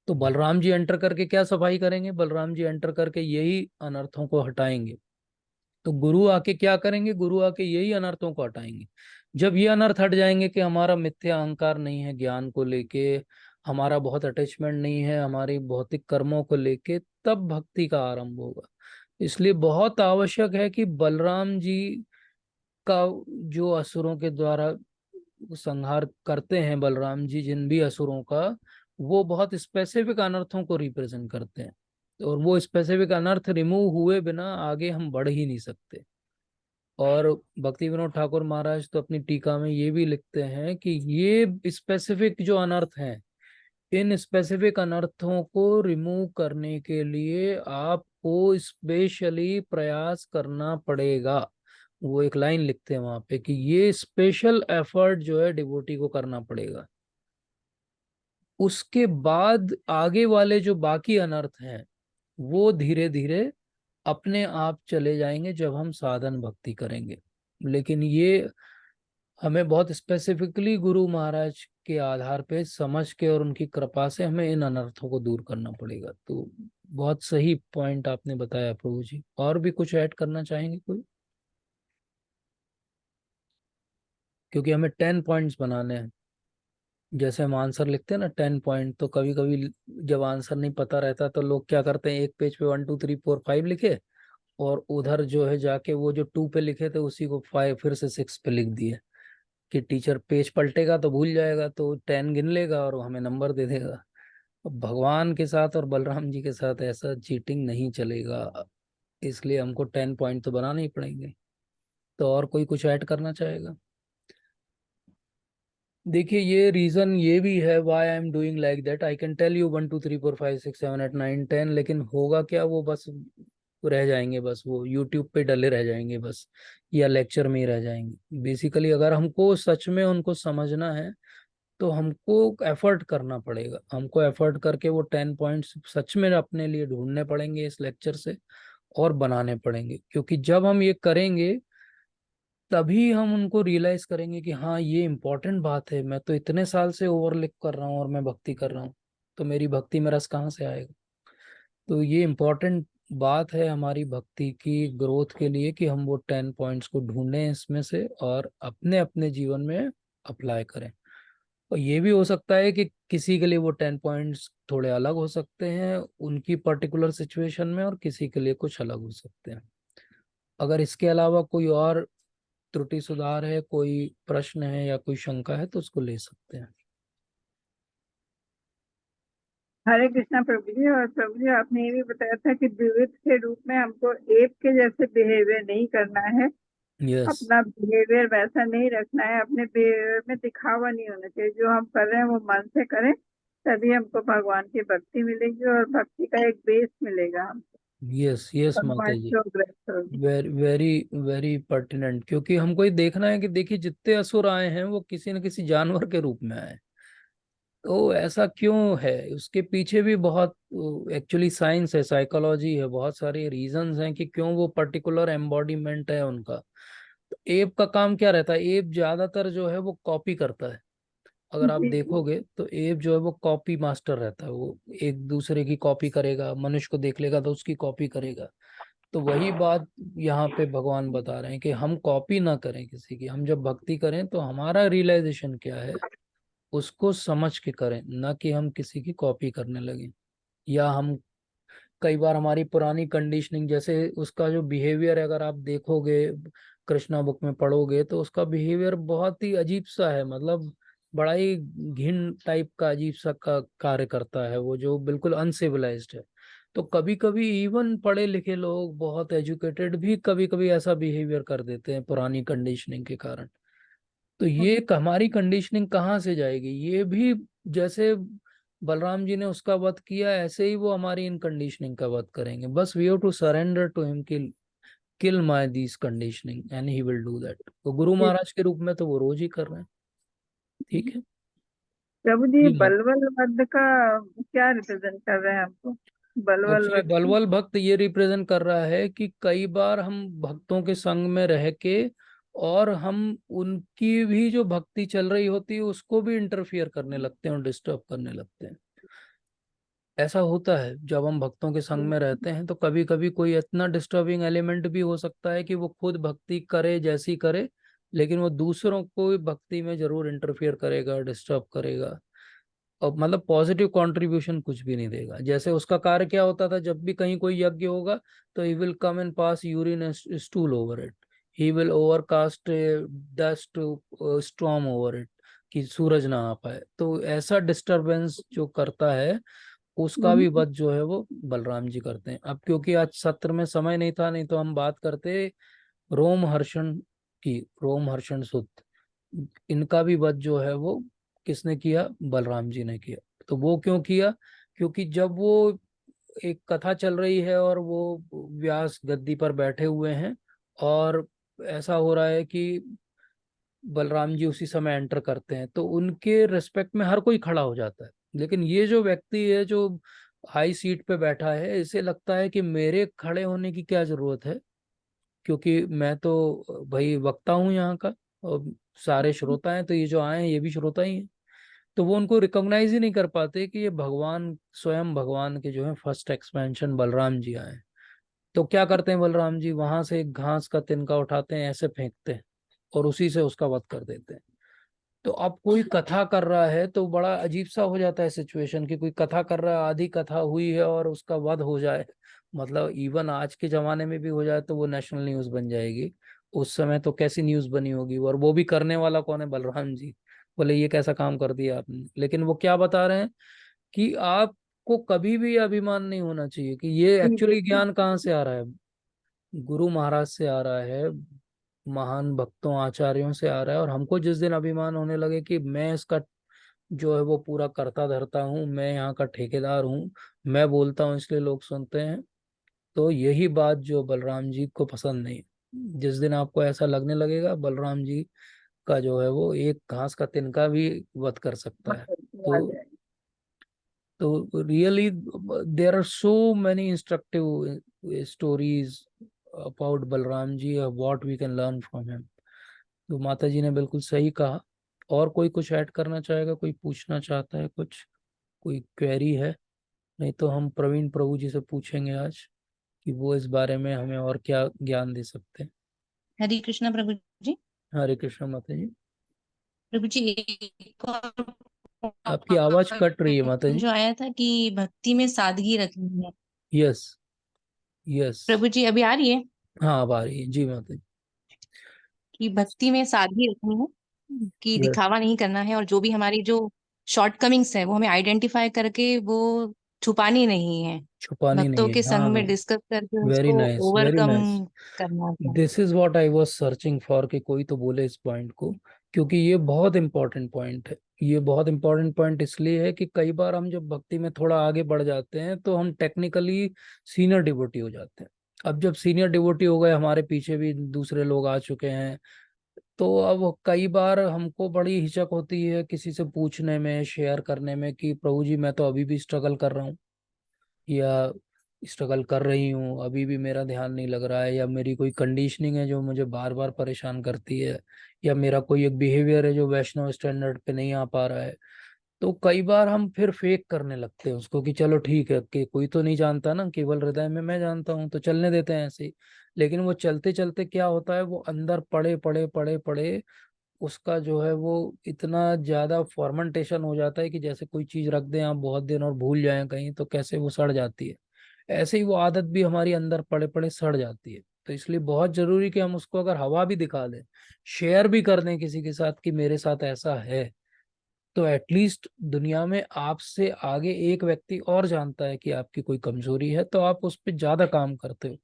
तो बलराम जी एंटर करके क्या सफाई करेंगे? बलराम जी एंटर करके यही अनर्थों को हटाएंगे। तो गुरु आके क्या करेंगे? गुरु आके यही अनर्थों को हटाएंगे। जब ये अनर्थ हट जाएंगे कि हमारा मिथ्या अहंकार नहीं है ज्ञान को लेके, हमारा बहुत अटैचमेंट नहीं है हमारी भौतिक कर्मों को लेके, तब भक्ति का आरंभ होगा। इसलिए बहुत आवश्यक है कि बलराम जी का जो असुरों के द्वारा संहार करते हैं बलराम जी, जिन भी असुरों का, वो बहुत स्पेसिफिक अनर्थों को रिप्रेजेंट करते हैं, और वो स्पेसिफिक अनर्थ रिमूव हुए बिना आगे हम बढ़ ही नहीं सकते। और भक्ति विनोद ठाकुर महाराज तो अपनी टीका में ये भी लिखते हैं कि ये स्पेसिफिक जो अनर्थ हैं, इन स्पेसिफिक अनर्थों को रिमूव करने के लिए आपको स्पेशली प्रयास करना पड़ेगा। वो एक लाइन लिखते हैं वहां पे कि ये स्पेशल एफर्ट जो है डिवोटी को करना पड़ेगा। उसके बाद आगे वाले जो बाकी अनर्थ हैं वो धीरे धीरे अपने आप चले जाएंगे जब हम साधन भक्ति करेंगे। लेकिन ये हमें बहुत स्पेसिफिकली गुरु महाराज के आधार पे समझ के और उनकी कृपा से हमें इन अनर्थों को दूर करना पड़ेगा। तो बहुत सही पॉइंट आपने बताया प्रभु जी। और भी कुछ ऐड करना चाहेंगे कोई? क्योंकि हमें 10 पॉइंट्स बनाने हैं। जैसे हम आंसर लिखते हैं ना 10 पॉइंट, तो कभी कभी जब आंसर नहीं पता रहता तो लोग क्या करते हैं, एक पेज पे 1 2 3 4 5 लिखे, और उधर जो है जाके वो जो 2 पे लिखे थे उसी को 5 फिर से 6 पे लिख दिए, कि टीचर पेज पलटेगा तो भूल जाएगा, तो 10 गिन लेगा और हमें नंबर दे देगा। अब भगवान के साथ और बलराम जी के साथ ऐसा चीटिंग नहीं चलेगा, इसलिए हमको 10 पॉइंट तो बनाने ही पड़ेंगे। तो और कोई कुछ ऐड करना चाहेगा? देखिए, ये रीजन ये भी है why I am doing like that. I can tell you 1 2 3 4 5 6 7 8 9 10, लेकिन होगा क्या, वो बस रह जाएंगे, बस वो यूट्यूब पे डले रह जाएंगे बस, या लेक्चर में ही रह जाएंगे। बेसिकली अगर हमको सच में उनको समझना है तो हमको एफर्ट करना पड़ेगा, हमको एफर्ट करके वो 10 पॉइंट्स सच में अपने लिए ढूंढने पड़ेंगे इस लेक्चर से, और बनाने पड़ेंगे। क्योंकि जब हम ये करेंगे तभी हम उनको रियलाइज करेंगे कि हाँ ये इम्पोर्टेंट बात है, मैं तो इतने साल से ओवरलिप कर रहा हूँ और मैं भक्ति कर रहा हूँ, तो मेरी भक्ति में रस कहाँ से आएगा। तो ये इम्पोर्टेंट बात है हमारी भक्ति की ग्रोथ के लिए, कि हम वो 10 पॉइंट्स को ढूंढें इसमें से और अपने अपने जीवन में अप्लाई करें। और ये भी हो सकता है कि किसी के लिए वो 10 पॉइंट्स थोड़े अलग हो सकते हैं उनकी पर्टिकुलर सिचुएशन में, और किसी के लिए कुछ अलग हो सकते हैं। अगर इसके अलावा कोई और त्रुटि सुधार है, कोई प्रश्न है या कोई शंका है, तो उसको ले सकते हैं। हरे कृष्णा प्रभु जी। और प्रभु जी आपने ये भी बताया था कि द्विविध के रूप में हमको एप के जैसे बिहेवियर नहीं करना है, यस, अपना बिहेवियर वैसा नहीं रखना है, अपने बिहेवियर में दिखावा नहीं होना चाहिए। जो हम कर रहे हैं वो मन से करें, तभी हमको भगवान की भक्ति मिलेगी और भक्ति का एक बेस मिलेगा हमको, यस, यस और माता हमारी जी। प्रोग्रेस होगी। वेरी वेरी वेरी पर्टिनेंट, क्योंकि हमको ये देखना है कि देखिए जितने असुर आए हैं वो किसी न किसी जानवर के रूप में आए। तो ऐसा क्यों है, उसके पीछे भी बहुत एक्चुअली साइंस है, साइकोलॉजी है, बहुत सारे रीजंस हैं कि क्यों वो पर्टिकुलर एम्बॉडीमेंट है उनका। तो एप का काम क्या रहता है, एप ज्यादातर जो है वो कॉपी करता है। अगर आप जी जी। देखोगे तो एप जो है वो कॉपी मास्टर रहता है, वो एक दूसरे की कॉपी करेगा, मनुष्य को देख लेगा तो उसकी कॉपी करेगा। तो वही बात यहाँ पे भगवान बता रहे हैं कि हम कॉपी ना करें किसी की, हम जब भक्ति करें तो हमारा रियलाइजेशन क्या है उसको समझ के करें, ना कि हम किसी की कॉपी करने लगे। या हम कई बार हमारी पुरानी कंडीशनिंग, जैसे उसका जो बिहेवियर है अगर आप देखोगे कृष्णा बुक में पढ़ोगे तो उसका बिहेवियर बहुत ही अजीब सा है, मतलब बड़ा ही घिन टाइप का अजीब सा का कार्य करता है वो, जो बिल्कुल अनसिविलाइज्ड है। तो कभी कभी इवन पढ़े लिखे लोग, बहुत एजुकेटेड भी कभी कभी ऐसा बिहेवियर कर देते हैं पुरानी कंडीशनिंग के कारण। तो ये हमारी कंडीशनिंग कहाँ से जाएगी, ये भी जैसे बलराम जी ने उसका वध किया ऐसे ही वो हमारी इन कंडीशनिंग का वध करेंगे। बस we have to surrender to him, kill my this conditioning and he will do that. तो गुरु जी। महाराज के रूप में तो वो रोज ही कर रहे हैं। ठीक है प्रभु जी जी मत। बलवल वध का क्या रिप्रेजेंट कर रहे हैं हमको? बलवल एक्चुअली वध बलवल भक्त ये रिप्रेजेंट कर रहा है कि कई बार हम भक्तों के संग में रह के, और हम उनकी भी जो भक्ति चल रही होती है उसको भी इंटरफियर करने लगते हैं और डिस्टर्ब करने लगते हैं। ऐसा होता है जब हम भक्तों के संग में रहते हैं, तो कभी कभी कोई इतना डिस्टर्बिंग एलिमेंट भी हो सकता है कि वो खुद भक्ति करे जैसी करे, लेकिन वो दूसरों को भी भक्ति में जरूर इंटरफियर करेगा, डिस्टर्ब करेगा, और मतलब पॉजिटिव कंट्रीब्यूशन कुछ भी नहीं देगा। जैसे उसका कार्य क्या होता था, जब भी कहीं कोई यज्ञ होगा तो he will come and pass urine stool over it, he will overcast dust storm over it, कि सूरज ना आ पाए। तो ऐसा डिस्टरबेंस जो करता है उसका भी वध जो है वो बलराम जी करते हैं। अब क्योंकि आज सत्र में समय नहीं था, नहीं तो हम बात करते रोमहर्षण की, रोमहर्षण सुत, इनका भी वध जो है वो किसने किया, बलराम जी ने किया। तो वो क्यों किया, क्योंकि जब वो एक कथा चल रही है और वो व्यास गद्दी पर बैठे हुए हैं, और ऐसा हो रहा है कि बलराम जी उसी समय एंटर करते हैं, तो उनके रिस्पेक्ट में हर कोई खड़ा हो जाता है। लेकिन ये जो व्यक्ति है जो हाई सीट पे बैठा है, इसे लगता है कि मेरे खड़े होने की क्या जरूरत है, क्योंकि मैं तो भाई वक्ता हूँ यहाँ का, और सारे श्रोता हैं, तो ये जो आए हैं ये भी श्रोता ही हैं। तो वो उनको रिकॉग्नाइज ही नहीं कर पाते कि ये भगवान, स्वयं भगवान के जो है फर्स्ट एक्सपेंशन बलराम जी आए। तो क्या करते हैं बलराम जी, वहां से एक घास का तिनका उठाते हैं, ऐसे फेंकते हैं और उसी से उसका वध कर देते हैं। तो अब कोई कथा कर रहा है तो बड़ा अजीब सा हो जाता है सिचुएशन, कि कोई कथा कर रहा है, आधी कथा हुई है और उसका वध हो जाए। मतलब इवन आज के जमाने में भी हो जाए तो वो नेशनल न्यूज बन जाएगी। उस समय तो कैसी न्यूज बनी होगी, और वो भी करने वाला कौन है, बलराम जी। बोले ये कैसा काम कर दिया आपने। लेकिन वो क्या बता रहे हैं कि आपको कभी भी अभिमान नहीं होना चाहिए, कि ये एक्चुअली ज्ञान कहाँ से आ रहा है, गुरु महाराज से आ रहा है, महान भक्तों आचार्यों से आ रहा है। और हमको जिस दिन अभिमान होने लगे कि मैं इसका जो है वो पूरा करता धरता हूँ, मैं यहाँ का ठेकेदार हूँ, मैं बोलता हूँ इसलिए लोग सुनते हैं, तो यही बात जो बलराम जी को पसंद नहीं। जिस दिन आपको ऐसा लगने लगेगा, बलराम जी का जो है वो एक घास का तिनका भी वध कर सकता है। आ तो जाए। really there are so many instructive stories about Balram ji, what we can learn from him. तो माता जी ने बिल्कुल सही कहा। और कोई कुछ ऐड करना चाहेगा, कोई पूछना चाहता है कुछ, कोई क्वेरी है? नहीं तो हम प्रवीण प्रभु जी से पूछेंगे आज कि वो इस बारे में हमें और क्या ज्ञान दे सकते हैं। हरे कृष्णा प्रभु जी। हरे कृष्ण माता जी। प्रभु जी, एक और आपकी आवाज कट रही है माता point जी। जो आया था कि भक्ति में सादगी रखनी है। Yes yes. प्रभु जी अभी आ रही है हाँ अब आ रही है जी माता जी। कि भक्ति में सादगी रखनी है, कि यस, दिखावा नहीं करना है, और जो भी हमारी जो शॉर्टकमिंग्स है वो हमें आइडेंटिफाई करके वो छुपानी नहीं है, छुपानी भक्तों नहीं है। के संग में हाँ, डिस्कस करके वेरी उसको नाइस वेरी ओवरकम नाइस। करना चाहिए। This is what I was searching for, कि कोई तो बोले इस पॉइंट को, क्योंकि ये बहुत इंपॉर्टेंट पॉइंट है। ये बहुत इंपॉर्टेंट पॉइंट इसलिए है कि कई बार हम जब भक्ति में थोड़ा आगे बढ़ जाते हैं तो हम टेक्निकली सीनियर डिवोटी हो जाते हैं। अब जब सीनियर डिवोटी हो गए, हमारे पीछे भी दूसरे लोग आ चुके हैं, तो अब कई बार हमको बड़ी हिचक होती है किसी से पूछने में, शेयर करने में, कि प्रभु जी मैं तो अभी भी स्ट्रगल कर रहा हूँ, या स्ट्रगल कर रही हूँ, अभी भी मेरा ध्यान नहीं लग रहा है, या मेरी कोई कंडीशनिंग है जो मुझे बार बार परेशान करती है, या मेरा कोई एक बिहेवियर है जो वैष्णव स्टैंडर्ड पे नहीं आ पा रहा है। तो कई बार हम फिर फेक करने लगते हैं उसको, कि चलो ठीक है, कि कोई तो नहीं जानता ना, केवल हृदय में मैं जानता हूँ, तो चलने देते हैं ऐसे ही। लेकिन वो चलते चलते क्या होता है, वो अंदर पड़े पड़े पड़े पड़े उसका जो है वो इतना ज्यादा फॉर्मेंटेशन हो जाता है कि जैसे कोई चीज रख दें आप बहुत दिन और भूल जाएं कहीं तो कैसे वो सड़ जाती है, ऐसे ही वो आदत भी हमारी अंदर पड़े पड़े सड़ जाती है। तो इसलिए बहुत जरूरी कि हम उसको अगर हवा भी दिखा दें, शेयर भी कर दें किसी के साथ कि मेरे साथ ऐसा है, तो एटलीस्ट दुनिया में आपसे आगे एक व्यक्ति और जानता है कि आपकी कोई कमजोरी है, तो आप उस पर ज्यादा काम करते हो।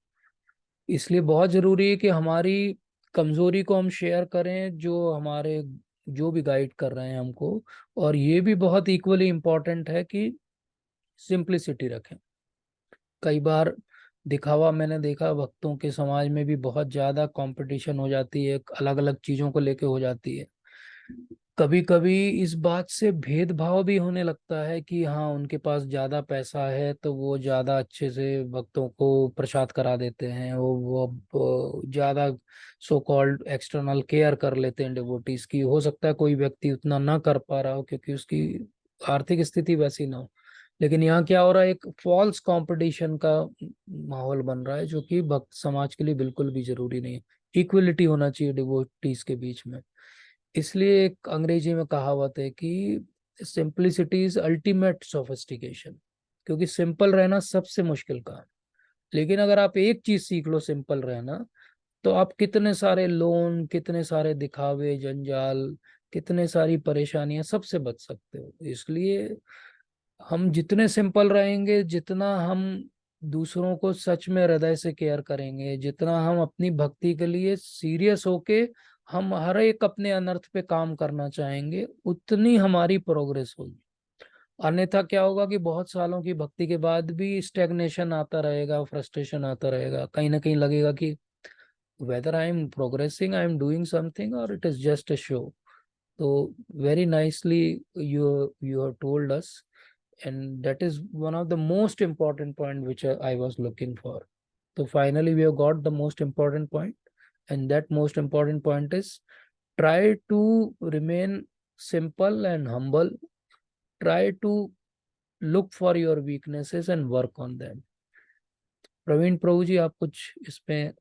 इसलिए बहुत जरूरी है कि हमारी कमजोरी को हम शेयर करें, जो हमारे जो भी गाइड कर रहे हैं हमको। और ये भी बहुत इक्वली इम्पोर्टेंट है कि सिंप्लिसिटी रखें। कई बार दिखावा, मैंने देखा भक्तों के समाज में भी बहुत ज्यादा कंपटीशन हो जाती है, अलग अलग चीजों को लेके हो जाती है। कभी कभी इस बात से भेदभाव भी होने लगता है कि हाँ उनके पास ज्यादा पैसा है तो वो ज्यादा अच्छे से भक्तों को प्रसाद करा देते हैं, वो ज्यादा सो कॉल्ड एक्सटर्नल केयर कर लेते हैं डिवोटीज की। हो सकता है कोई व्यक्ति उतना ना कर पा रहा हो क्योंकि उसकी आर्थिक स्थिति वैसी ना हो। लेकिन यहाँ क्या हो रहा है, एक फॉल्स कंपटीशन का माहौल बन रहा है, जो कि भक्त समाज के लिए बिल्कुल भी जरूरी नहीं है। इक्वलिटी होना चाहिए डिवोटीज के बीच में। इसलिए एक अंग्रेजी में कहावत है कि सिंपलिसिटी इज अल्टीमेट सोफिस्टिकेशन, क्योंकि सिंपल रहना सबसे मुश्किल काम। लेकिन अगर आप एक चीज सीख लो, सिंपल रहना, तो आप कितने सारे लोन, कितने सारे दिखावे, जंजाल, कितने सारी परेशानियां सबसे बच सकते हो। इसलिए हम जितने सिंपल रहेंगे, जितना हम दूसरों को सच में हृदय से केयर करेंगे, जितना हम अपनी भक्ति के लिए सीरियस होके हम हर एक अपने अनर्थ पे काम करना चाहेंगे, उतनी हमारी प्रोग्रेस होगी। अन्यथा क्या होगा कि बहुत सालों की भक्ति के बाद भी स्टेग्नेशन आता रहेगा, फ्रस्ट्रेशन आता रहेगा, कहीं ना कहीं लगेगा कि whether I am progressing, I am doing something, or it is just a show. So very nicely you have told us, and that is one of the most important point which I was looking for. So finally we have got the most important point, and that most important point is try to remain simple and humble try to look for your weaknesses and work on them. Praveen प्रभु जी, आप कुछ इसमें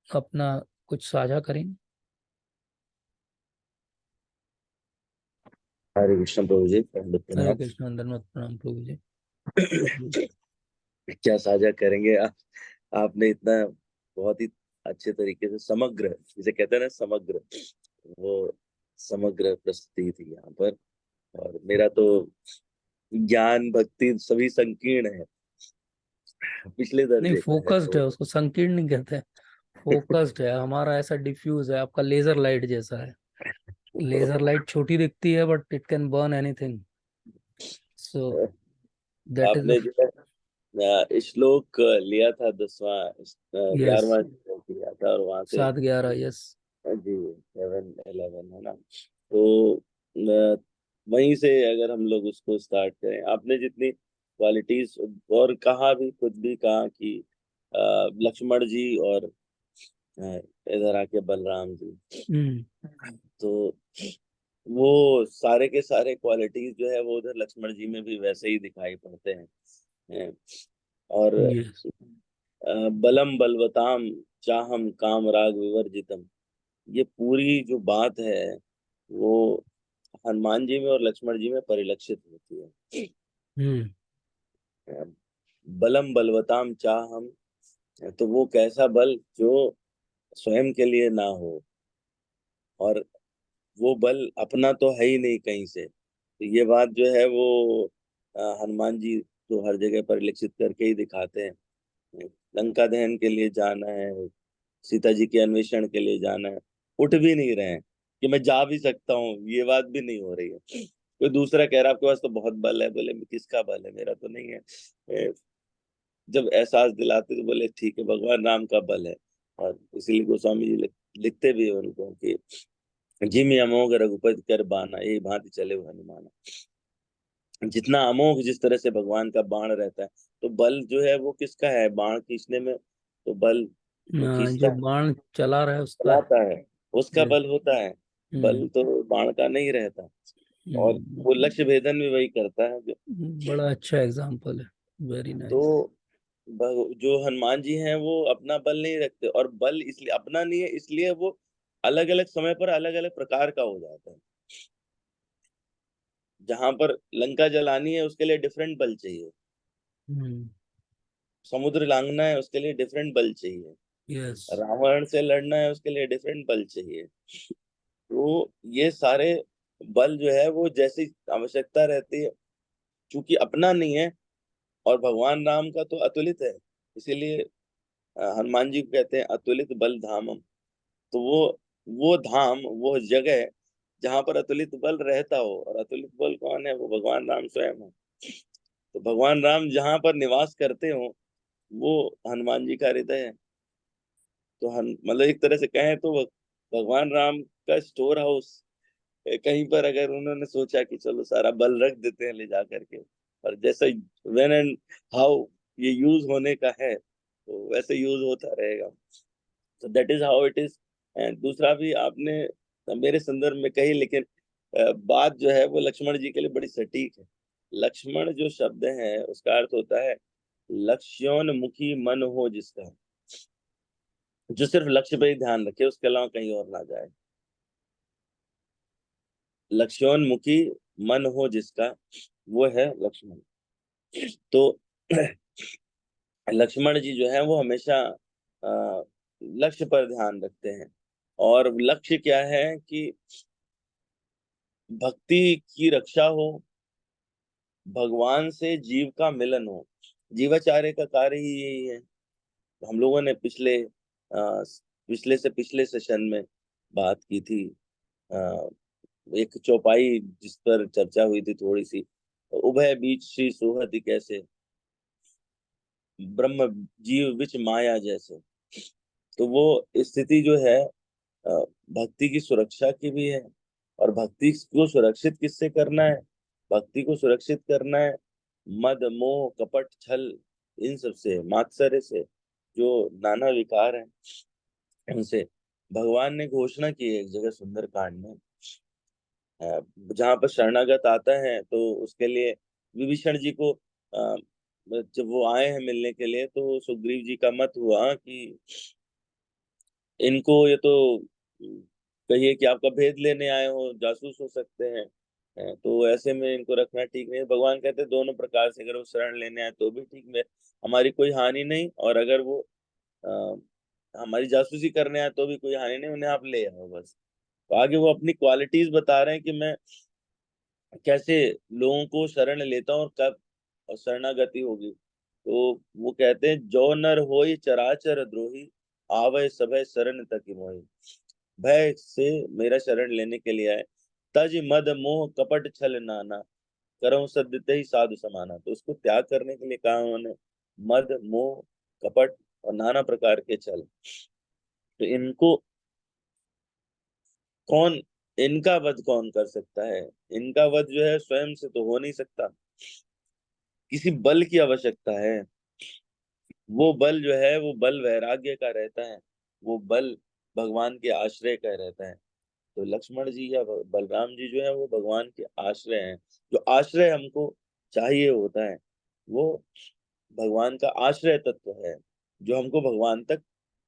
अपना कुछ साझा करेंगे? हरे कृष्ण प्रभु जी, हरे प्रणाम। कृष्ण, धन्यवाद, प्रणाम प्रभु जी। क्या साझा करेंगे आपने इतना बहुत ही अच्छे तरीके से समग्र, जिसे कहते हैं ना समग्र, वो समग्र प्रस्तुति थी यहाँ पर। और मेरा तो ज्ञान भक्ति सभी संकीर्ण है, पिछले नहीं, दर्जे का है फोकस्ड है, तो उसको संकीर्ण नहीं कहते, फोकस्ड है। हमारा ऐसा डिफ्यूज है, आपका लेजर लाइट जैसा है। लेजर लाइट छोटी दिखती है but it can burn anything, so that is आपने जो है श्लोक लिया था 10वां, यस, 11वां श्लोक लिया था और वहां से 7-11, यस। जी 7-11 है ना, तो वहीं से अगर हम लोग उसको स्टार्ट करें, आपने जितनी क्वालिटीज और कहा भी, खुद भी कहा कि लक्ष्मण जी और इधर आके बलराम जी, तो वो सारे के सारे क्वालिटीज जो है वो उधर लक्ष्मण जी में भी वैसे ही दिखाई पड़ते हैं। और यस, बलम बलवताम चाहम काम राग विवर्जितम, ये पूरी जो बात है वो हनुमान जी में और लक्ष्मण जी में परिलक्षित होती है। बलम बलवताम चाहम, तो वो कैसा बल जो स्वयं के लिए ना हो, और वो बल अपना तो है ही नहीं कहीं से। तो ये बात जो है वो हनुमान जी तो हर जगह परिलक्षित करके ही दिखाते हैं। लंका दहन के लिए जाना है, सीता जी के अन्वेषण के लिए जाना है, उठ भी नहीं रहे हैं कि मैं जा भी सकता हूँ, ये बात भी नहीं हो रही है। कोई दूसरा कह रहा है आपके पास तो बहुत बल है, बोले किसका बल है, मेरा तो नहीं है। जब एहसास दिलाते तो बोले ठीक है, भगवान राम का बल है। और इसीलिए गोस्वामी जी लिखते भी है उनको कि जिम अमोघ रघुपति कर बाना, ये भांति चले वो हनुमाना। जितना अमोघ जिस तरह से भगवान का बाण रहता है, तो बल जो है वो किसका है बाण खींचने में, तो बल जो खींचता जो है, बाण चला रहा है उसका है। चलाता है, उसका Yes. बल होता है। बल तो बाण का नहीं रहता। और वो लक्ष्य भेदन भी वही करता है जो, बड़ा अच्छा एग्जाम्पल है, वेरी तो नाइस। जो हनुमान जी हैं वो अपना बल नहीं रखते, और बल इसलिए अपना नहीं है, इसलिए वो अलग अलग समय पर अलग अलग प्रकार का हो जाता है। जहां पर लंका जलानी है उसके लिए डिफरेंट बल चाहिए, समुद्र लांघना है उसके लिए डिफरेंट बल चाहिए, यस, रावण से लड़ना है उसके लिए डिफरेंट बल चाहिए। तो ये सारे बल जो है वो जैसी आवश्यकता रहती है, चूंकि अपना नहीं है, और भगवान राम का तो अतुलित है, इसीलिए हनुमान जी को कहते हैं अतुलित बल धामम। तो वो धाम, वो जगह जहां पर अतुलित बल रहता हो, और अतुलित बल कौन है, वो भगवान राम स्वयं है। तो भगवान राम जहां पर निवास करते हो वो हनुमान जी का हृदय है। तो मतलब एक तरह से कहें तो भगवान राम का स्टोर हाउस, कहीं पर अगर उन्होंने सोचा कि चलो सारा बल रख देते हैं ले जा करके, और जैसा व्हेन एंड हाउ ये यूज होने का है तो वैसे यूज होता रहेगा। तो that is how it is. And दूसरा भी आपने मेरे संदर्भ में कही, लेकिन बात जो है वो लक्ष्मण जी के लिए बड़ी सटीक है। लक्ष्मण जो शब्द है उसका अर्थ होता है लक्ष्योन्मुखी मन हो जिसका, जो सिर्फ लक्ष्य पे ही ध्यान रखे, उसके अलावा कहीं और ना जाए। लक्ष्योन्मुखी मन हो जिसका, वो है लक्ष्मण। तो लक्ष्मण जी जो है वो हमेशा लक्ष्य पर ध्यान रखते हैं। और लक्ष्य क्या है कि भक्ति की रक्षा हो, भगवान से जीव का मिलन हो। जीवाचार्य का कार्य ही यही है। हम लोगों ने पिछले से पिछले सेशन में बात की थी, एक चौपाई जिस पर चर्चा हुई थी थोड़ी सी, उभय बीच श्री सोहति कैसे, ब्रह्म जीव विच माया जैसे। तो वो स्थिति जो है भक्ति की सुरक्षा की भी है। और भक्ति को सुरक्षित किससे करना है, भक्ति को सुरक्षित करना है मद मोह कपट छल, इन सब से, मात्सर्य से, जो नाना विकार हैं उनसे। भगवान ने घोषणा की है एक जगह सुंदर कांड में जहाँ पर शरणागत आता है तो उसके लिए विभीषण जी को जब वो आए हैं मिलने के लिए, तो सुग्रीव जी का मत हुआ कि इनको ये तो कहिए कि आपका भेद लेने आए हो, जासूस हो सकते हैं, तो ऐसे में इनको रखना ठीक नहीं है। भगवान कहते हैं दोनों प्रकार से, अगर वो शरण लेने आए तो भी ठीक है, हमारी कोई हानि नहीं, और अगर वो अ, हमारी जासूसी करने आए तो भी कोई हानि नहीं, उन्हें आप ले आओ बस। तो आगे वो अपनी क्वालिटीज बता रहे हैं कि मैं कैसे लोगों को शरण लेता हूँ और कब शरणागति होगी। तो वो कहते हैं, जो नर होई चराचर द्रोही, आवे सभय शरण तक मोहि। भय से मेरा शरण लेने के लिए आए, तज मद मोह कपट छल नाना, करऊं सद्यते ही साधु समाना। तो उसको त्याग करने के लिए कहा उन्होंने, मद मोह कपट और नाना प्रकार के छल। तो इनको कौन, इनका वध कौन कर सकता है? इनका वध जो है स्वयं से तो हो नहीं सकता, किसी बल की आवश्यकता है। वो बल जो है वो बल वैराग्य का रहता है, वो बल भगवान के आश्रय का रहता है। तो लक्ष्मण जी या बलराम जी जो है वो भगवान के आश्रय हैं। जो आश्रय हमको चाहिए होता है वो भगवान का आश्रय तत्व है, जो हमको भगवान तक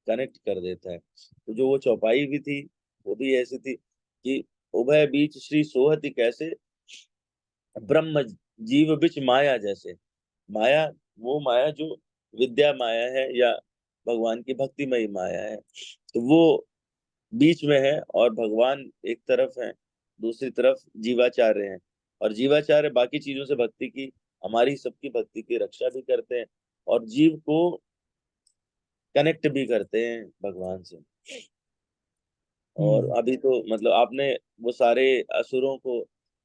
कनेक्ट कर देता है। तो जो वो चौपाई भी थी वो भी ऐसी थी कि उभय बीच श्री सोहति कैसे, ब्रह्म जीव बिच माया जैसे। माया, वो माया जो विद्या माया है या भगवान की भक्तिमयी माया है, तो वो बीच में है, और भगवान एक तरफ है, दूसरी तरफ जीवाचार्य हैं। और जीवाचार्य बाकी चीजों से भक्ति की, हमारी सबकी भक्ति की रक्षा भी करते हैं, और जीव को कनेक्ट भी करते हैं भगवान से। और अभी तो मतलब आपने वो सारे असुरों को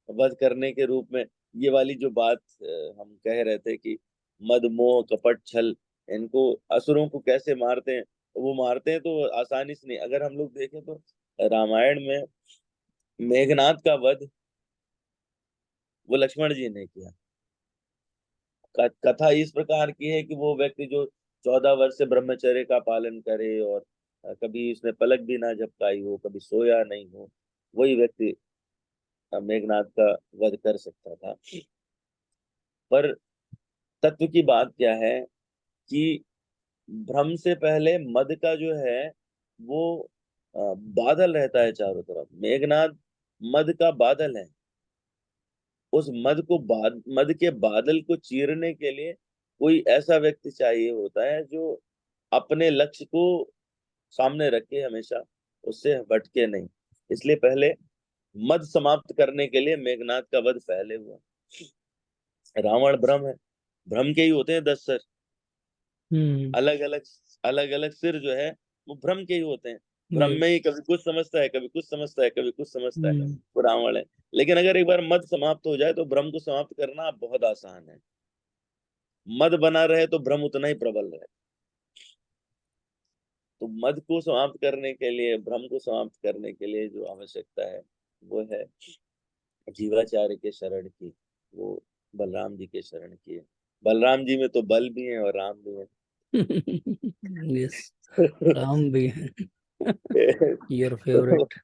वध करने के रूप में ये वाली जो बात हम कह रहे थे कि मद मोह कपट छल, इनको असुरों को कैसे मारते हैं? वो मारते हैं तो आसानी से नहीं। अगर हम लोग देखें तो रामायण में मेघनाद का वध वो लक्ष्मण जी ने किया। कथा इस प्रकार की है कि वो व्यक्ति जो 14 वर्ष से ब्रह्मचर्य का पालन करे और कभी उसने पलक भी ना झपकाई हो, कभी सोया नहीं हो, वही व्यक्ति मेघनाद का वध कर सकता था। पर तत्व की बात क्या है कि भ्रम से पहले मद का जो है वो बादल रहता है चारों तरफ। मेघनाद मद का बादल है। उस मद के बादल को चीरने के लिए कोई ऐसा व्यक्ति चाहिए होता है जो अपने लक्ष्य को सामने रखे, हमेशा उससे भटके नहीं। इसलिए पहले मद समाप्त करने के लिए मेघनाद का वध पहले हुआ। रावण भ्रम है, भ्रम के ही होते हैं 10 सर। अलग अलग सिर जो है वो भ्रम के ही होते हैं। भ्रम में ही कभी कुछ समझता है, कभी कुछ समझता है, कभी कुछ समझता है, वो रावण है। लेकिन अगर एक बार मद समाप्त हो जाए तो भ्रम को समाप्त करना बहुत आसान है। मद बना रहे तो भ्रम उतना ही प्रबल रहे। तो मद को समाप्त करने के लिए, भ्रम को समाप्त करने के लिए जो आवश्यकता है वो है जीवाचार्य के शरण की, वो बलराम जी के शरण की है। बलराम जी में तो बल भी है और राम भी है। यस, राम भी है। Your favourite.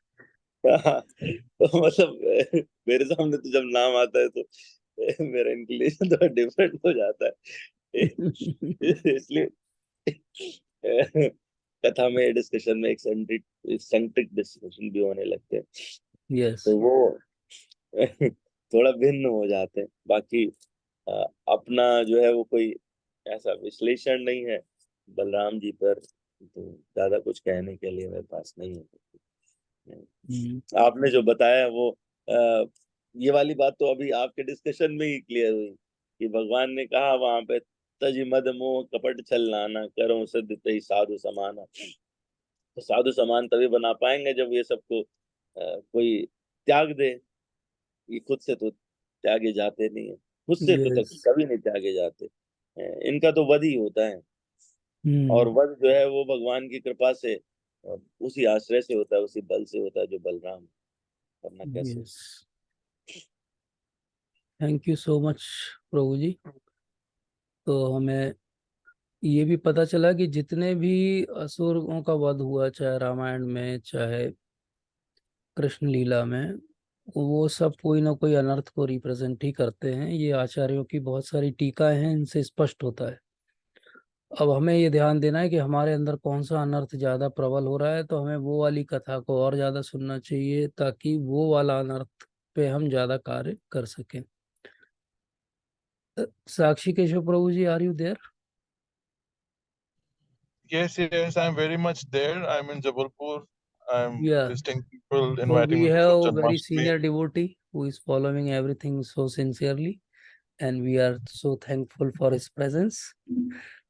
तो मतलब मेरे सामने तो जब नाम आता है तो मेरा इंक्लिनेशन थोड़ा डिफरेंट हो जाता है। इसलिए कथा में, डिस्कशन में एक डिस्कशन भी होने लगते हैं, यस। तो वो थोड़ा भिन्न हो जाते हैं। बाकी अ, अपना जो है वो कोई ऐसा विश्लेषण नहीं है बलराम जी पर, तो ज्यादा कुछ कहने के लिए मेरे पास नहीं है। आपने जो बताया वो ये वाली बात तो अभी आपके डिस्कशन में ही क्लियर हुई कि भगवान ने कहा वहां पे, तज मद मोह कपट छल नाना, करो सिद्ध तई साधु समाना। तो साधु समान तभी बना पाएंगे जब ये सबको कोई त्याग दे। ये खुद से तो त्यागे जाते नहीं है, खुद से तो यस। कभी नहीं त्यागे जाते। इनका तो वध ही होता है, और वध जो है वो भगवान की कृपा से उसी आश्रय से होता है, उसी बल से होता है जो बलराम, करना कैसे। Yes, thank you so much Prabhu ji. तो हमें ये भी पता चला कि जितने भी असुरों का वध हुआ, चाहे रामायण में चाहे कृष्ण लीला में, वो सब कोई ना कोई अनर्थ को रिप्रेजेंट ही करते हैं। ये आचार्यों की बहुत सारी टीकाएं हैं, इनसे स्पष्ट होता है। अब हमें ये ध्यान देना है कि हमारे अंदर कौन सा अनर्थ ज्यादा प्रबल हो रहा है, तो हमें वो वाली कथा को और ज्यादा सुनना चाहिए ताकि वो वाला अनर्थ पे हम ज्यादा कार्य कर सकें। Sakshi Keshav Prabhu ji, are you there? Yes, yes, I'm very much there. I'm in Jabalpur. I'm Yeah. visiting people, So inviting we people have for a very Janmashtami. senior devotee who is following everything so sincerely, and we are so thankful for his presence.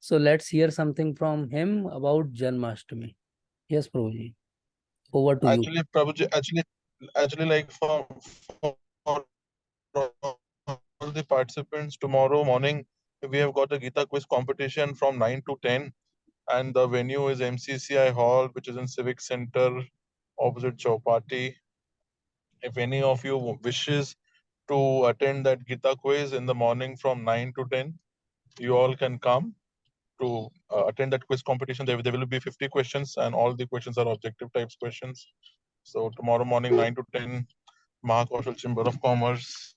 So let's hear something from him about Janmashtami. Yes, Prabhuji, over to you. Actually, Prabhuji, actually, like for all the participants, tomorrow morning we have got a Gita quiz competition from 9 to 10, and the venue is MCCI Hall, which is in Civic Center opposite Chowpatty. If any of you wishes to attend that Gita quiz in the morning from 9 to 10, you all can come to attend that quiz competition. There will be 50 questions, and all the questions are objective types questions. So tomorrow morning, 9 to 10, Mahakaushal Chamber of Commerce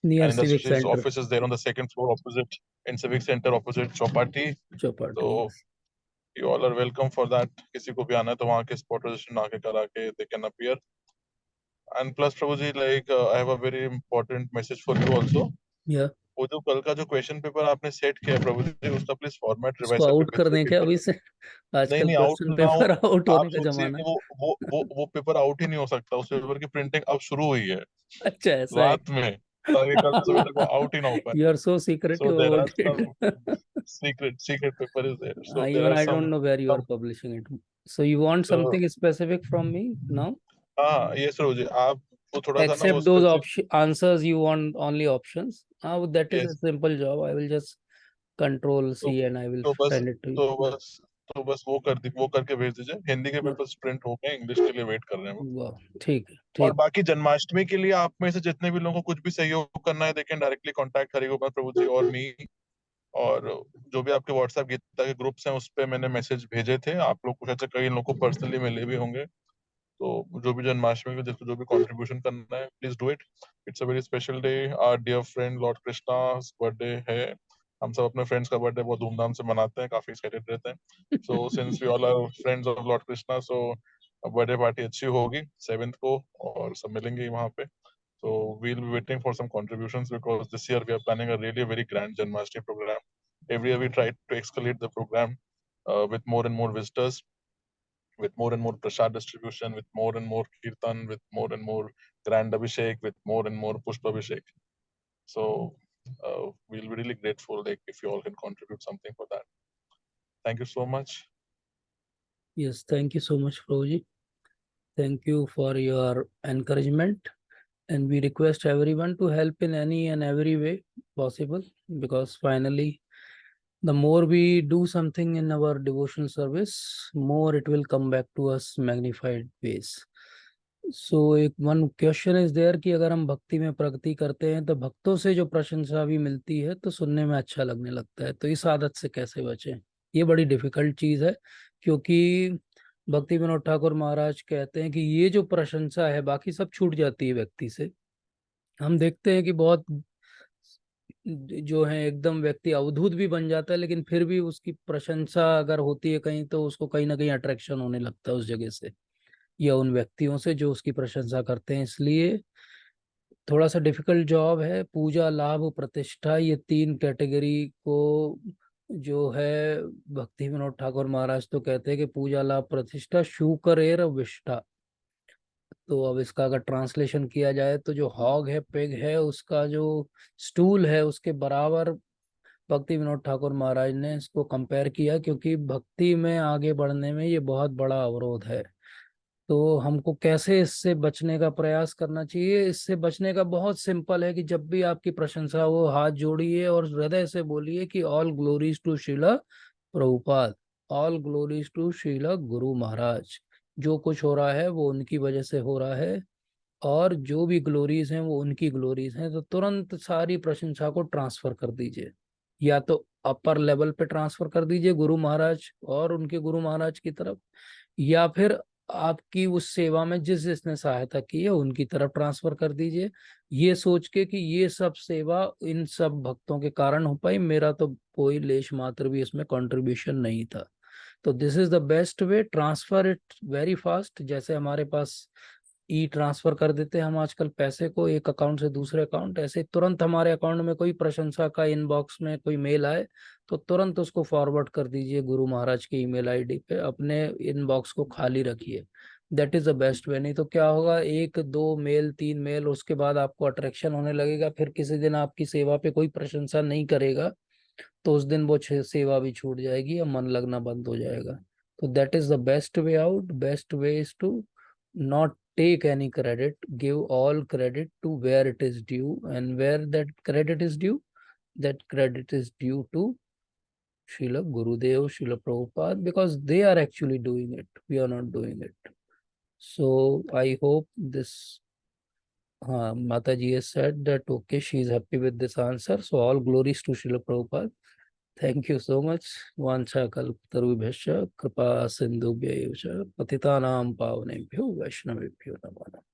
Near and Civic Industries Center, office is there on the second floor opposite in Civic Center opposite Chowpatty. Chowpatty. So you all are welcome for that. किसी को भी आना है तो वहाँ के spot registration आके करा के they can appear. And plus, Prabhuji, like I have a very important message for you also. Yeah. वो जो कल का जो क्वेश्चन पेपर आपने सेट किया है प्रभु जी, उसका प्लीज फॉर्मेट उसको रिवाइज करके आउट भेज कर दीजिए दें क्या पेपर। अभी से? नहीं आजकल नहीं, आउट क्वेश्चन ना हो। पेपर आउट आप होने का सोचिए जमाना कि है। वो पेपर आउट ही नहीं हो सकता। उस पेपर की प्रिंटिंग अब शुरू हुई है अच्छा, ऐसा है? रात में, ताकि कल सुबह तक वो आउट ही ना हो पाए। You are so So secretive there are about some it. secret paper is there. So there Even are I don't some know where you are publishing it. So you want so something specific from me now? हाँ ये सर जी, आप वो थोड़ा सा ना वो Except those specific. answers, you want only options. That is a yes, simple job. I will just control तो C and I will तो बस send it to तो you. बस तो बस वो करके भेज दीजिए। हिंदी के Yeah. पेपर्स प्रिंट हो गए, इंग्लिश के लिए वेट कर रहे हैं वो। वाह, ठीक है, और ठीक। बाकी जन्माष्टमी के लिए आप में से जितने भी लोगों को कुछ भी सहयोग करना है, they can directly contact Hari Gopal Prabhu ji और मी। और जो भी आपके व्हाट्सएप गीता के ग्रुप्स हैं उस पे मैंने मैसेज भेजे थे। आप लोग कुछ अच्छा, कई लोगों को पर्सनली मिले भी होंगे। तो जो भी जन्माष्टमी में जिसको जो भी कंट्रीब्यूशन करना है, please do it. It's a very special day. Our dear friend Lord Krishna birthday है। हम सब अपने फ्रेंड्स का बर्थडे बहुत धूमधाम से मनाते हैं, काफी एक्साइटेड रहते हैं। So since we all are friends of Lord Krishna, so birthday party अच्छी होगी 7th को, और सब मिलेंगे वहाँ पे। So we'll be waiting for some contributions because this year we are planning a really very grand Janmashtami program. Every year we try to escalate the program with more and more visitors, with more and more prasad distribution, with more and more kirtan, with more and more grand abhishek, with more and more pushpa abhishek. So we'll be really grateful like if you all can contribute something for that. Thank you so much. Yes, thank you so much, Prabhuji. Thank you for your encouragement. And we request everyone to help in any and every way possible, because finally, the more we do something in our devotional service, more it will come back to us magnified ways. So एक one question is there कि अगर हम भक्ति में प्रगति करते हैं तो भक्तों से जो प्रशंसा भी मिलती है तो सुनने में अच्छा लगने लगता है, तो इस आदत से कैसे बचें? ये बड़ी डिफिकल्ट चीज है, क्योंकि भक्ति विनोद ठाकुर महाराज कहते हैं कि ये जो प्रशंसा है बाकी सब छूट जाती है व्यक्ति से। हम देखते हैं कि बहुत जो है एकदम व्यक्ति अवधूत भी बन जाता है, लेकिन फिर भी उसकी प्रशंसा अगर होती है कहीं तो उसको कहीं ना कहीं अट्रैक्शन होने लगता है उस जगह से या उन व्यक्तियों से जो उसकी प्रशंसा करते हैं। इसलिए थोड़ा सा डिफिकल्ट जॉब है। पूजा, लाभ, प्रतिष्ठा, ये 3 कैटेगरी को जो है भक्ति विनोद ठाकुर महाराज तो कहते हैं कि पूजा, लाभ, प्रतिष्ठा शूकरेर विष्ठा। तो अब इसका अगर ट्रांसलेशन किया जाए तो जो हॉग है, पेग है, उसका जो स्टूल है उसके बराबर भक्ति विनोद ठाकुर महाराज ने इसको कंपेयर किया, क्योंकि भक्ति में आगे बढ़ने में ये बहुत बड़ा अवरोध है। तो हमको कैसे इससे बचने का प्रयास करना चाहिए? इससे बचने का बहुत सिंपल है कि जब भी आपकी प्रशंसा हो, हाथ जोड़िए और हृदय से बोलिए कि all glories to Srila Prabhupada, all glories to Srila Guru Maharaj. जो कुछ हो रहा है वो उनकी वजह से हो रहा है, और जो भी ग्लोरीज हैं वो उनकी ग्लोरीज हैं। तो तुरंत सारी प्रशंसा को ट्रांसफर कर दीजिए, या तो अपर लेवल पे ट्रांसफर कर दीजिए गुरु महाराज और उनके गुरु महाराज की तरफ, या फिर आपकी उस सेवा में जिसने सहायता की है उनकी तरफ ट्रांसफर कर दीजिए, ये सोच के कि ये सब सेवा इन सब भक्तों के कारण हो पाई, मेरा तो कोई लेश मात्र भी इसमें कंट्रीब्यूशन नहीं था। तो this is the best way, transfer it very fast. जैसे हमारे पास ई ट्रांसफर कर देते हैं हम आजकल पैसे को एक अकाउंट से दूसरे अकाउंट, ऐसे तुरंत हमारे अकाउंट में कोई प्रशंसा का इनबॉक्स में कोई मेल आए तो तुरंत उसको फॉरवर्ड कर दीजिए गुरु महाराज की ईमेल आईडी पे, अपने इनबॉक्स को खाली रखिए। दैट इज द बेस्ट वे। नहीं तो क्या होगा, 1 2 मेल 3 मेल, उसके बाद आपको अट्रैक्शन होने लगेगा, फिर किसी दिन आपकी सेवा पे कोई प्रशंसा नहीं करेगा तो उस दिन वो सेवा भी छूट जाएगी या मन लगना बंद हो जाएगा। तो that is the best way out. Best way is to not take any credit, give all credit to where it is due, and where that credit is due, that credit is due to Srila Gurudev, Srila Prabhupada, because they are actually doing it, we are not doing it. So I hope this Mataji has said that okay, she is happy with this answer, so all glories to Srila Prabhupada. Thank you so much. Vancha kalpatarubhyascha kripa sindhubhyo cha patitanam pavanebhyo vaishnavebhyo namo namaः।